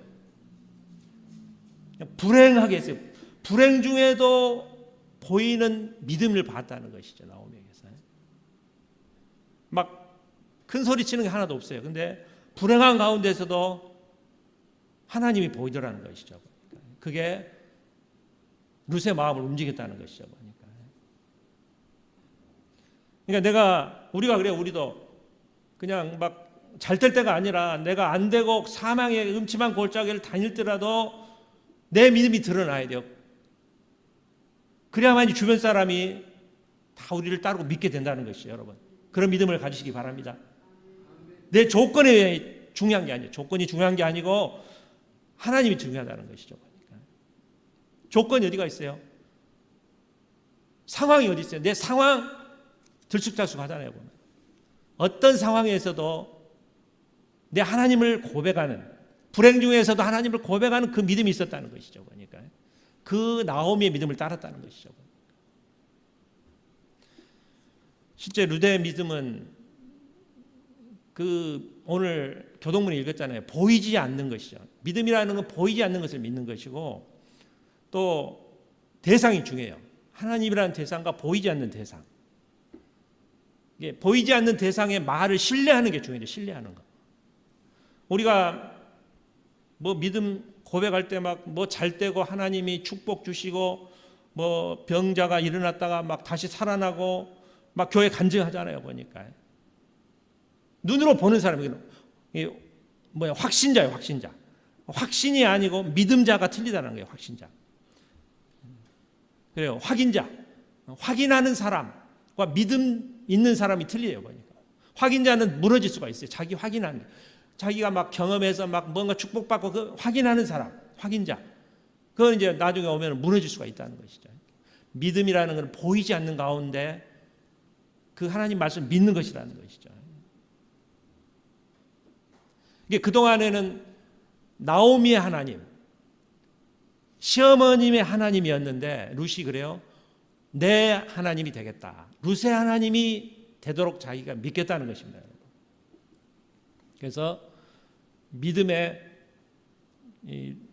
그냥 불행하게 했어요. 불행 중에도 보이는 믿음을 봤다는 것이죠, 나오미에게서. 막 큰 소리 치는 게 하나도 없어요. 근데 불행한 가운데서도 하나님이 보이더라는 것이죠. 그게 룻의 마음을 움직였다는 것이죠, 보니까. 그러니까 우리가 그래요. 우리도 그냥 막 잘 될 때가 아니라 내가 안 되고 사망의 음침한 골짜기를 다닐더라도 내 믿음이 드러나야 돼요. 그래야만이 주변 사람이 다 우리를 따르고 믿게 된다는 것이죠, 여러분. 그런 믿음을 가지시기 바랍니다. 내 조건이 중요한 게 아니에요. 조건이 중요한 게 아니고 하나님이 중요하다는 것이죠. 조건이 어디가 있어요? 상황이 어디 있어요? 내 상황 들쑥날쑥하잖아요. 보면. 어떤 상황에서도 내 하나님을 고백하는, 불행 중에서도 하나님을 고백하는 그 믿음이 있었다는 것이죠. 그러니까 그 나오미의 믿음을 따랐다는 것이죠. 실제 룻의 믿음은 오늘 교동문에 읽었잖아요. 보이지 않는 것이죠. 믿음이라는 건 보이지 않는 것을 믿는 것이고 또 대상이 중요해요. 하나님이라는 대상과 보이지 않는 대상. 이게 보이지 않는 대상의 말을 신뢰하는 게 중요해요. 신뢰하는 거. 우리가 뭐 믿음 고백할 때 막 뭐 잘 되고 하나님이 축복 주시고 뭐 병자가 일어났다가 막 다시 살아나고 막 교회 간증하잖아요. 보니까 눈으로 보는 사람이 뭐야, 확신자예요. 확신자. 확신이 아니고 믿음자가 틀리다는 거예요. 확신자. 그래요. 확인자. 확인하는 사람과 믿음 있는 사람이 틀려요. 보니까 확인자는 무너질 수가 있어요. 자기 확인하는 게. 자기가 막 경험해서 막 뭔가 축복받고 그 확인하는 사람, 확인자. 그건 이제 나중에 오면 무너질 수가 있다는 것이죠. 믿음이라는 건 보이지 않는 가운데 그 하나님 말씀 믿는 것이라는 것이죠. 이게 그동안에는 나오미의 하나님, 시어머님의 하나님이었는데 룻이 그래요. 내 하나님이 되겠다. 룻의 하나님이 되도록 자기가 믿겠다는 것입니다. 그래서 믿음의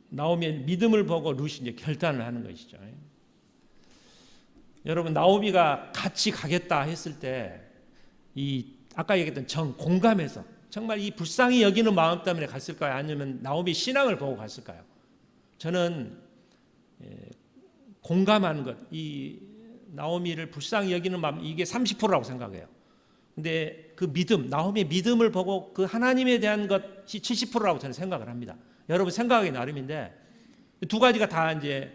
나오미의 믿음을 보고 룻이 이제 결단을 하는 것이죠. 여러분, 나오미가 같이 가겠다 했을 때 이 아까 얘기했던 공감해서 정말 이 불쌍히 여기는 마음 때문에 갔을까요? 아니면 나오미 신앙을 보고 갔을까요? 저는 공감하는 것, 이 나오미를 불쌍히 여기는 마음, 이게 30%라고 생각해요. 근데 그 믿음, 나오미의 믿음을 보고 그 하나님에 대한 것이 70%라고 저는 생각을 합니다. 여러분 생각하기 나름인데 두 가지가 다 이제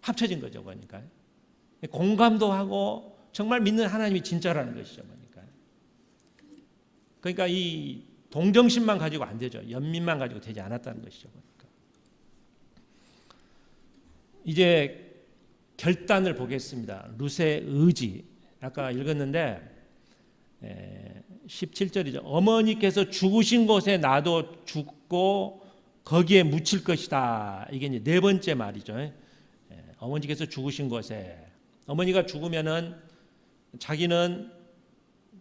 합쳐진 거죠. 그러니까 공감도 하고 정말 믿는 하나님이 진짜라는 것이죠. 그러니까 이 동정심만 가지고 안 되죠. 연민만 가지고 되지 않았다는 것이죠. 그러니까 이제 결단을 보겠습니다. 룻의 의지. 아까 읽었는데 17절이죠. 어머니께서 죽으신 곳에 나도 죽고 거기에 묻힐 것이다. 이게 이제 네 번째 말이죠. 어머니께서 죽으신 곳에. 어머니가 죽으면은 자기는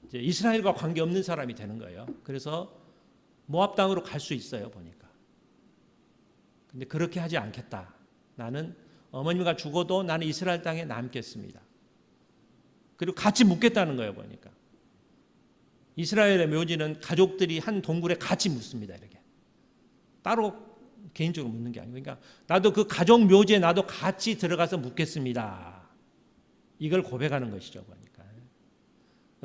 이제 이스라엘과 관계없는 사람이 되는 거예요. 그래서 모압 땅으로 갈 수 있어요. 보니까. 근데 그렇게 하지 않겠다. 나는 어머니가 죽어도 나는 이스라엘 땅에 남겠습니다. 그리고 같이 묻겠다는 거예요. 보니까. 이스라엘의 묘지는 가족들이 한 동굴에 같이 묻습니다. 이렇게. 따로 개인적으로 묻는 게 아니고, 그러니까 나도 그 가족 묘지에 나도 같이 들어가서 묻겠습니다. 이걸 고백하는 것이죠. 보니까.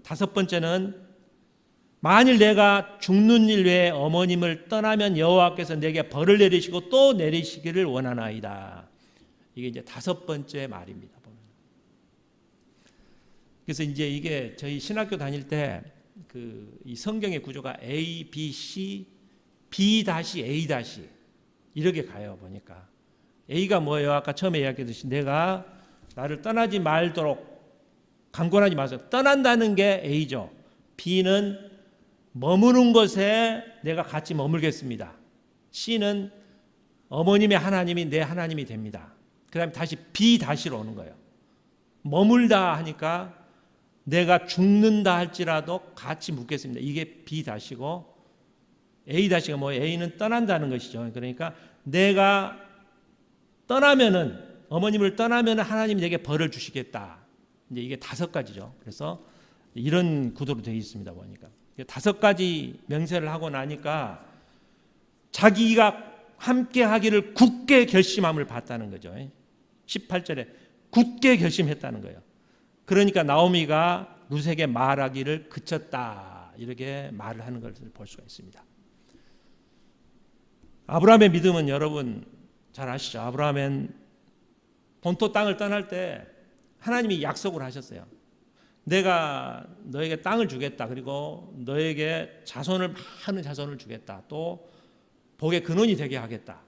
다섯 번째는 만일 내가 죽는 일 외에 어머님을 떠나면 여호와께서 내게 벌을 내리시고 또 내리시기를 원하나이다. 이게 이제 다섯 번째 말입니다. 그래서 이제 이게 저희 신학교 다닐 때 그 이 성경의 구조가 A, B, C, B 다시 A 다시 이렇게 가요. 보니까 A가 뭐예요? 아까 처음에 이야기했듯이 내가 나를 떠나지 말도록 강권하지 마세요. 떠난다는 게 A죠. B는 머무는 곳에 내가 같이 머물겠습니다. C는 어머님의 하나님이 내 하나님이 됩니다. 그 다음에 다시 B 다시로 오는 거예요. 머물다 하니까 내가 죽는다 할지라도 같이 묵겠습니다. 이게 B 다시고 A 다시가 뭐예요? A는 떠난다는 것이죠. 그러니까 내가 떠나면은 어머님을 떠나면은 하나님이 내게 벌을 주시겠다. 이제 이게 다섯 가지죠. 그래서 이런 구도로 되어 있습니다. 보니까 다섯 가지 명세를 하고 나니까 자기가 함께 하기를 굳게 결심함을 봤다는 거죠. 18절에 굳게 결심했다는 거예요. 그러니까 나오미가 룻에게 말하기를 그쳤다. 이렇게 말을 하는 것을 볼 수가 있습니다. 아브라함의 믿음은 여러분 잘 아시죠? 아브라함은 본토 땅을 떠날 때 하나님이 약속을 하셨어요. 내가 너에게 땅을 주겠다. 그리고 너에게 자손을 많은 자손을 주겠다. 또 복의 근원이 되게 하겠다.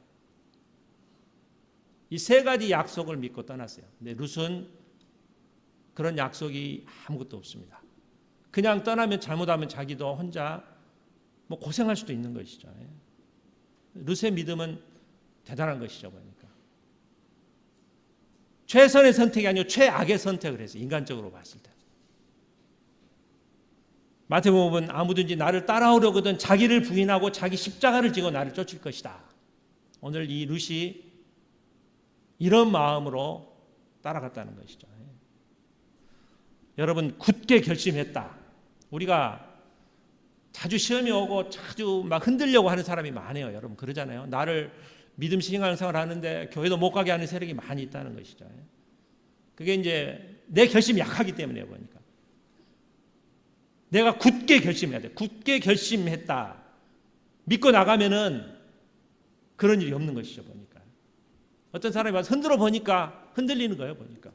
이 세 가지 약속을 믿고 떠났어요. 근데 룻은 그런 약속이 아무것도 없습니다. 그냥 떠나면 잘못하면 자기도 혼자 뭐 고생할 수도 있는 것이죠. 룻의 믿음은 대단한 것이죠. 보니까 최선의 선택이 아니고 최악의 선택을 했어요. 인간적으로 봤을 때. 마태복음은 아무든지 나를 따라오려거든 자기를 부인하고 자기 십자가를 지고 나를 쫓을 것이다. 오늘 이 룻이 이런 마음으로 따라갔다는 것이죠. 여러분 굳게 결심했다. 우리가 자주 시험이 오고 자주 막 흔들려고 하는 사람이 많아요. 여러분 그러잖아요. 나를 믿음 신앙생활 하는데 교회도 못 가게 하는 세력이 많이 있다는 것이죠. 그게 이제 내 결심이 약하기 때문에 보니까 내가 굳게 결심해야 돼. 굳게 결심했다. 믿고 나가면은 그런 일이 없는 것이죠. 보니까 어떤 사람이 와서 흔들어 보니까 흔들리는 거예요. 보니까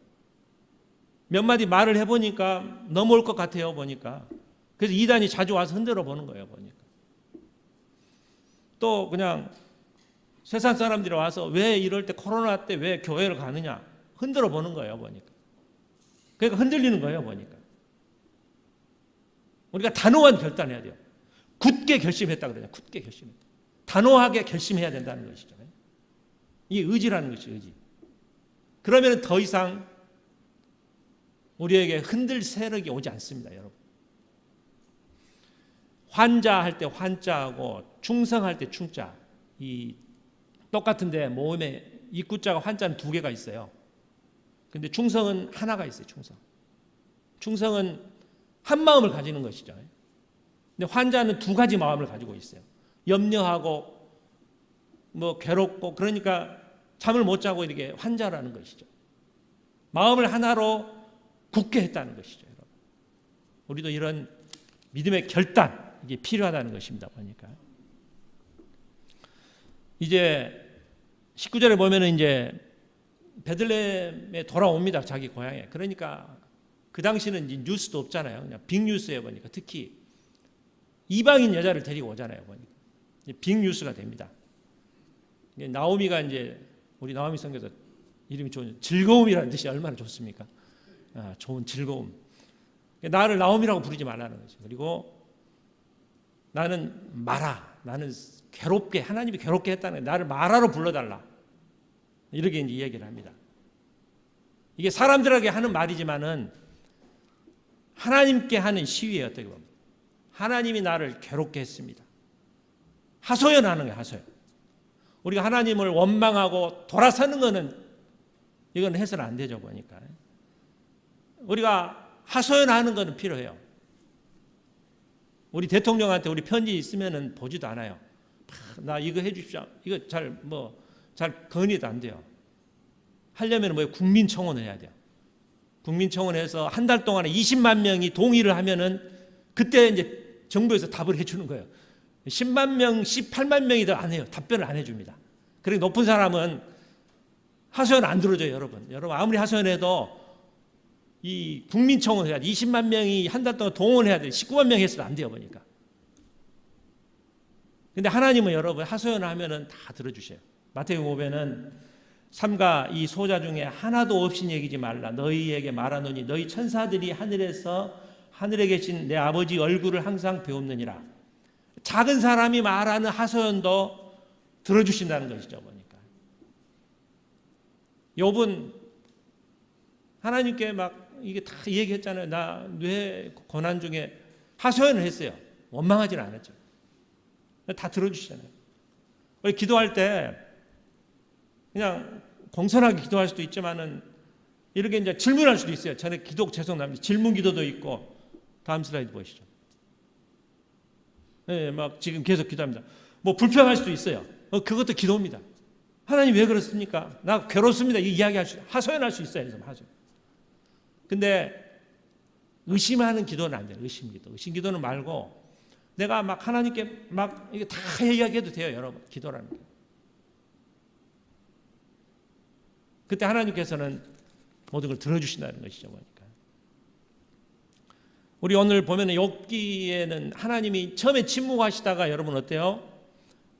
몇 마디 말을 해보니까 넘어올 것 같아요. 보니까 그래서 이단이 자주 와서 흔들어 보는 거예요. 보니까 또 그냥 세상 사람들이 와서 왜 이럴 때 코로나 때 왜 교회를 가느냐 흔들어 보는 거예요. 보니까 그러니까 흔들리는 거예요. 보니까 우리가 단호한 결단해야 돼요. 굳게 결심했다 그러냐. 굳게 결심했다. 단호하게 결심해야 된다는 것이죠. 이게 의지라는 것이죠. 의지. 그러면 더 이상 우리에게 흔들 세력이 오지 않습니다. 여러분. 환자할 때 환자하고 충성할 때 충자. 이 똑같은데 모음에 입구자가 환자는 두 개가 있어요. 근데 충성은 하나가 있어요. 충성은 한 마음을 가지는 것이죠. 근데 환자는 두 가지 마음을 가지고 있어요. 염려하고 뭐 괴롭고 그러니까 잠을 못 자고 이렇게 환자라는 것이죠. 마음을 하나로 굳게 했다는 것이죠. 여러분. 우리도 이런 믿음의 결단 이게 필요하다는 것입니다. 보니까 이제 19절에 보면은 이제 베들레헴에 돌아옵니다. 자기 고향에. 그러니까 그 당시는 이제 뉴스도 없잖아요. 그냥 빅뉴스에 보니까 특히 이방인 여자를 데리고 오잖아요. 보니까 빅뉴스가 됩니다. 나오미가 이제 우리 나오미 성경에서 이름이 좋은 즐거움이라는 뜻이 얼마나 좋습니까? 좋은 즐거움. 나를 나오미라고 부르지 말라는 거죠. 그리고 나는 마라. 나는 괴롭게 하나님이 괴롭게 했다는 거예요. 나를 마라로 불러달라. 이렇게 이제 이야기를 합니다. 이게 사람들에게 하는 말이지만은 하나님께 하는 시위예요. 어떻게 보면 하나님이 나를 괴롭게 했습니다. 하소연하는 거예요. 하소연. 우리가 하나님을 원망하고 돌아서는 거는 이건 해서는 안 되죠. 보니까 우리가 하소연하는 거는 필요해요. 우리 대통령한테 우리 편지 있으면은 보지도 않아요. 나 이거 해주십시오. 이거 잘 건의도 안 돼요. 하려면 뭐 국민청원을 해야 돼요. 국민청원에서 한 달 동안에 20만 명이 동의를 하면은 그때 이제 정부에서 답을 해주는 거예요. 10만 명, 18만 명이 더 안 해요. 답변을 안 해줍니다. 그리고 높은 사람은 하소연 안 들어줘요. 여러분 아무리 하소연해도 이 국민청원 해야 돼. 20만 명이 한 달 동안 동원해야 돼. 19만 명 했어도 안 돼요. 보니까. 근데 하나님은 여러분 하소연을 하면은 다 들어주셔요. 마태복음 5배는 삼가 이 소자 중에 하나도 없이 여기지 말라. 너희에게 말하노니 너희 천사들이 하늘에 계신 내 아버지 얼굴을 항상 배웁느니라. 작은 사람이 말하는 하소연도 들어주신다는 것이죠. 보니까 욥은 하나님께 막 이게 다 얘기했잖아요. 나 뇌 고난 중에 하소연을 했어요. 원망하지는 않았죠. 다 들어주시잖아요. 우리 기도할 때 그냥 공손하게 기도할 수도 있지만은 이렇게 이제 질문할 수도 있어요. 전에 기도 죄송합니다. 질문 기도도 있고 다음 슬라이드 보시죠. 네, 막 지금 계속 기도합니다. 뭐 불평할 수도 있어요. 그것도 기도입니다. 하나님 왜 그렇습니까? 나 괴롭습니다. 이 이야기할 수 하소연할 수 있어요. 하소연. 근데 의심하는 기도는 안 돼요. 의심 기도는 말고 내가 막 하나님께 막 이게 다 이야기해도 돼요. 여러분 기도라는 게. 그때 하나님께서는 모든 걸 들어주신다는 것이죠. 보니까 우리 오늘 보면 욥기에는 하나님이 처음에 침묵하시다가 여러분 어때요?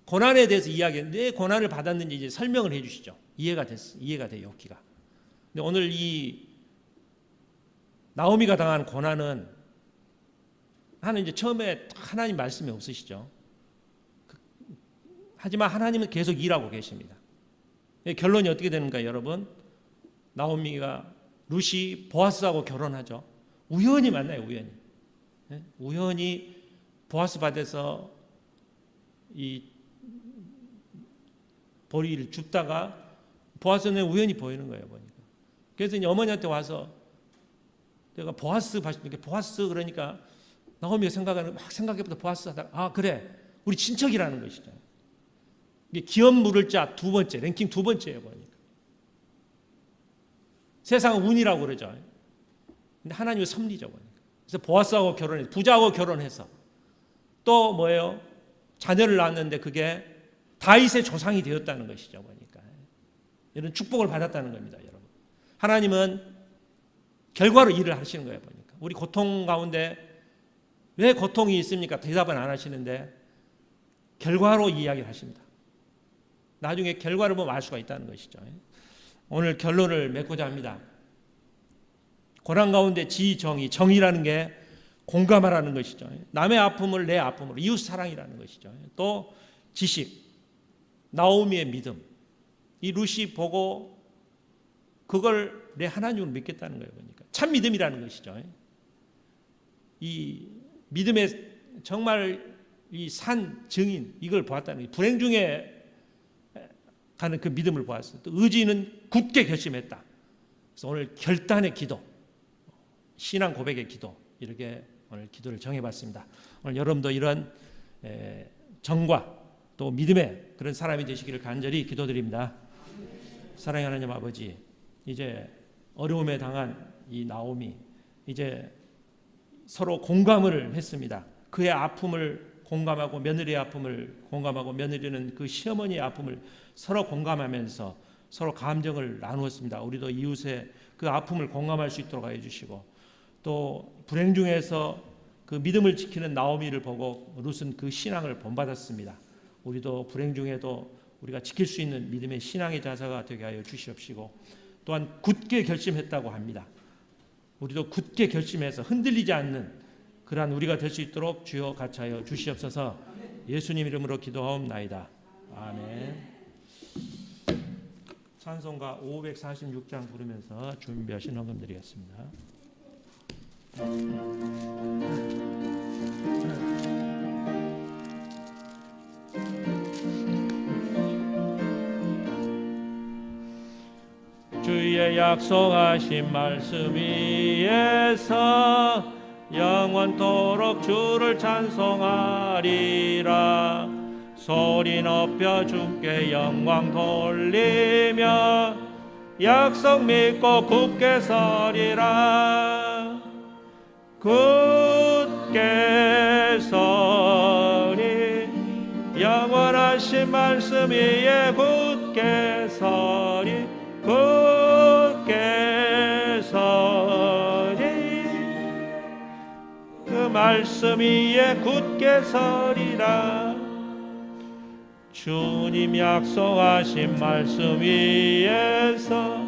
고난에 대해서 왜 고난을 받았는지 이제 설명을 해주시죠. 이해가 돼요. 욥기가. 근데 오늘 이 나오미가 당한 고난은 하나님 이제 처음에 하나님 말씀이 없으시죠. 하지만 하나님은 계속 일하고 계십니다. 결론이 어떻게 되는가 여러분? 나오미가 룻이 보아스하고 결혼하죠. 우연히 만나요. 우연히 보아스 밭에서 이 보리를 줍다가 보아스는 우연히 보이는 거예요. 보니까. 그래서 이제 어머니한테 와서 내가 보아스 그러니까 나오미가 생각해보다 보아스 하다가 그래 우리 친척이라는 것이죠. 기업 물을 자 두 번째, 랭킹 두 번째예요 보니까. 세상은 운이라고 그러죠. 근데 하나님은 섭리죠 보니까. 그래서 보아스하고 결혼해서, 부자하고 결혼해서 또 뭐예요? 자녀를 낳았는데 그게 다윗의 조상이 되었다는 것이죠 보니까. 이런 축복을 받았다는 겁니다, 여러분. 하나님은 결과로 일을 하시는 거예요 보니까. 우리 고통 가운데 왜 고통이 있습니까? 대답은 안 하시는데 결과로 이야기를 하십니다. 나중에 결과를 보면 알 수가 있다는 것이죠. 오늘 결론을 맺고자 합니다. 고난 가운데 지정의, 정의라는 게 공감하라는 것이죠. 남의 아픔을 내 아픔으로, 이웃 사랑이라는 것이죠. 또 지식, 나오미의 믿음. 이 루시 보고 그걸 내 하나님으로 믿겠다는 거예요. 그러니까 참 믿음이라는 것이죠. 이 믿음의 정말 이 산 증인, 이걸 보았다는 거예요. 불행 중에 가는 그 믿음을 보았어요. 또 의지는 굳게 결심했다. 그래서 오늘 결단의 기도, 신앙 고백의 기도, 이렇게 오늘 기도를 정해봤습니다. 오늘 여러분도 이런 정과 또 믿음의 그런 사람이 되시기를 간절히 기도드립니다. 사랑의 하나님 아버지, 이제 어려움에 당한 이 나오미, 이제 서로 공감을 했습니다. 그의 아픔을 공감하고 며느리의 아픔을 공감하고 며느리는 그 시어머니의 아픔을 서로 공감하면서 서로 감정을 나누었습니다. 우리도 이웃의 그 아픔을 공감할 수 있도록 해주시고, 또 불행 중에서 그 믿음을 지키는 나오미를 보고 룻은 그 신앙을 본받았습니다. 우리도 불행 중에도 우리가 지킬 수 있는 믿음의 신앙의 자세가 되게 하여 주시옵시고, 또한 굳게 결심했다고 합니다. 우리도 굳게 결심해서 흔들리지 않는 그러한 우리가 될 수 있도록 주여 같이 하여 주시옵소서. 예수님 이름으로 기도하옵나이다. 아멘. 찬송가 546장 부르면서 준비하신 헌금 드리겠습니다. 주의 약속하신 말씀 위에서 영원토록 주를 찬송하리라. 소리 높여 주께 영광 돌리며 약속 믿고 굳게 서리라. 굳게 서리, 영원하신 말씀 위에 굳게 서리, 굳게 서리, 그 말씀 위에 굳게 서리라. 주님 약속하신 말씀 위에서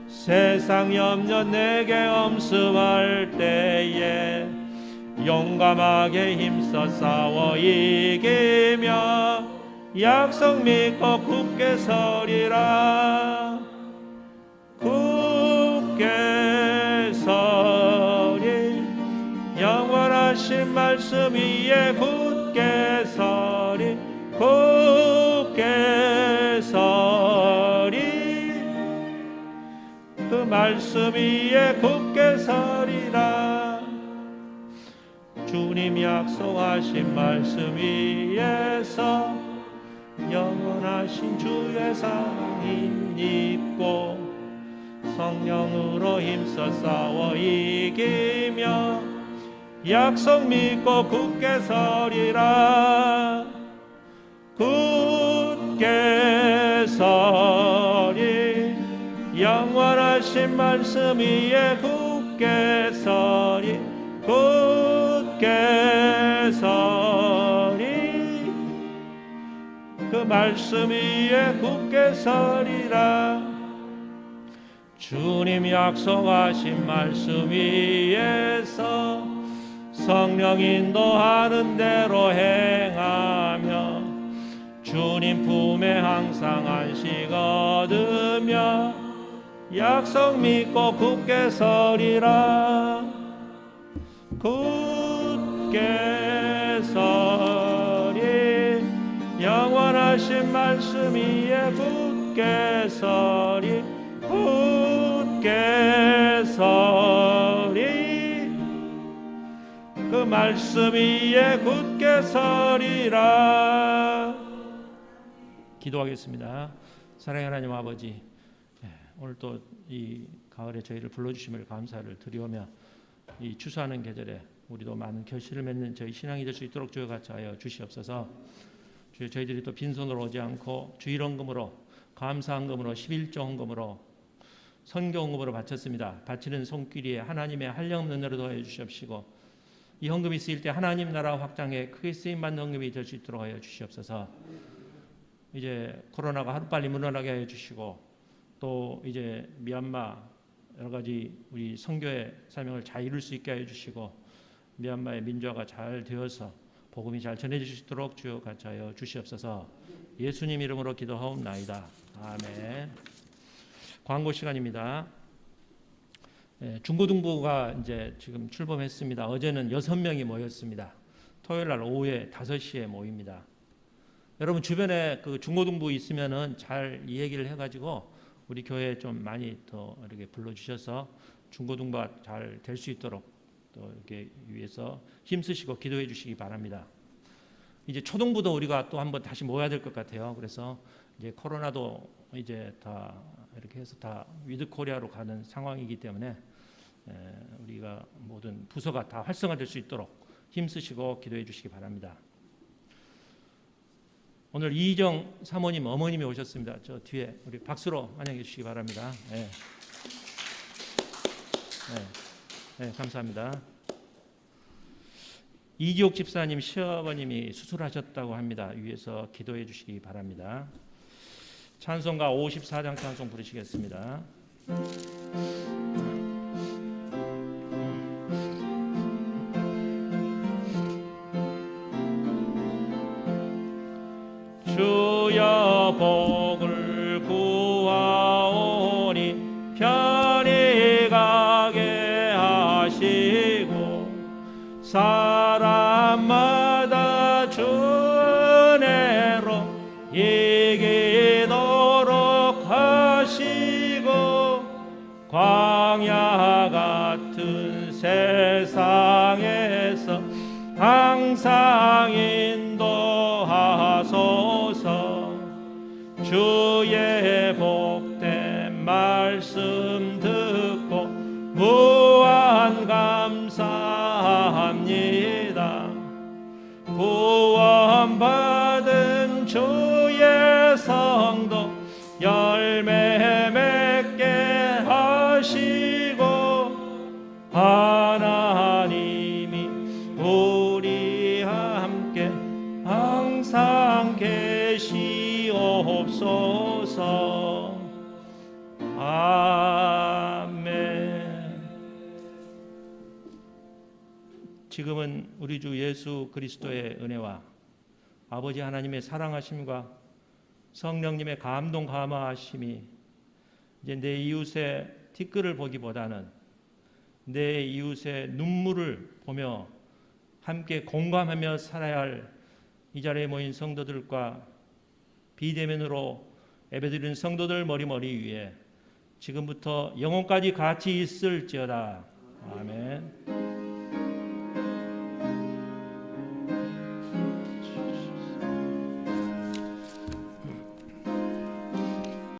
세상 염려 내게 엄습할 때에 용감하게 힘써 싸워 이기며 약속 믿고 굳게 서리라. 굳게 서리, 영원하신 말씀 위에 굳게 서리, 굳게 서리, 그 말씀 위에 굳게 서리라. 주님 약속하신 말씀 위에서 영원하신 주의 사랑이 있고 성령으로 힘써 싸워 이기며 약속 믿고 굳게 서리라. 굳게 서리, 영원하신 말씀 위에 굳게 서리, 굳게 서리, 그 말씀 위에 굳게 서리라. 주님 약속하신 말씀 위에서 성령 인도하는 대로 행하며 주님 품에 항상 안식 얻으며 약속 믿고 굳게 서리라. 굳게 서리, 영원하신 말씀 위에 굳게 서리, 굳게 서리, 그 말씀 위에 굳게 서리라. 기도하겠습니다. 사랑의 하나님 아버지, 오늘 또 이 가을에 저희를 불러주심을 감사를 드리오며 이 추수하는 계절에 우리도 많은 결실을 맺는 저희 신앙이 될 수 있도록 주여 같이 하여 주시옵소서. 주여, 저희들이 또 빈손으로 오지 않고 주일헌금으로, 감사헌금으로, 11조 헌금으로, 선교 헌금으로 바쳤습니다. 바치는 손길에 하나님의 한량없는 은혜로 더하여 주시옵시고, 이 헌금이 쓰일 때 하나님 나라 확장에 크게 쓰임받는 헌금이 될 수 있도록 하여 주시옵소서. 이제 코로나가 하루빨리 물러나게 하여 주시고, 또 이제 미얀마 여러 가지 우리 선교의 사명을 잘 이룰 수 있게 하여 주시고, 미얀마의 민주화가 잘 되어서 복음이 잘 전해질 수 있도록 주여 같이 하여 주시옵소서. 예수님 이름으로 기도하옵나이다. 아멘. 광고 시간입니다. 중고등부가 이제 지금 출범했습니다. 어제는 6명이 모였습니다. 토요일 날 오후에 5시에 모입니다. 여러분 주변에 그 중고등부 있으면은 잘 이 얘기를 해가지고 우리 교회에 좀 많이 더 이렇게 불러주셔서 중고등부가 잘 될 수 있도록 또 이렇게 위해서 힘쓰시고 기도해 주시기 바랍니다. 이제 초등부도 우리가 또 한번 다시 모여야 될 것 같아요. 그래서 이제 코로나도 이제 다 이렇게 해서 다 위드 코리아로 가는 상황이기 때문에 우리가 모든 부서가 다 활성화될 수 있도록 힘쓰시고 기도해 주시기 바랍니다. 오늘 이희정 사모님 어머님이 오셨습니다. 저 뒤에 우리 박수로 환영해 주시기 바랍니다. 감사합니다. 이기옥 집사님 시어머님이 수술하셨다고 합니다. 위에서 기도해 주시기 바랍니다. 찬송가 54장 찬송 부르시겠습니다. 주여 복을 구하오니 편히 가게 하시고 사람마다 주 은혜로 이기도록 하시고 광야 같은 세상에서 항상 인도하소서. 주의 복된 말씀 듣고 무한 감사합니다. 구원받은 주의 성도 열매 맺게 하시고 하나님이 우리 함께 항상 계시옵소서. 아멘. 지금은 우리 주 예수 그리스도의 은혜와 아버지 하나님의 사랑하심과 성령님의 감동 감화하심이 이제 내 이웃의 티끌을 보기보다는 내 이웃의 눈물을 보며 함께 공감하며 살아야 할 이 자리에 모인 성도들과 비대면으로 예배드리는 성도들 머리머리 위에 지금부터 영혼까지 같이 있을지어다. 아멘.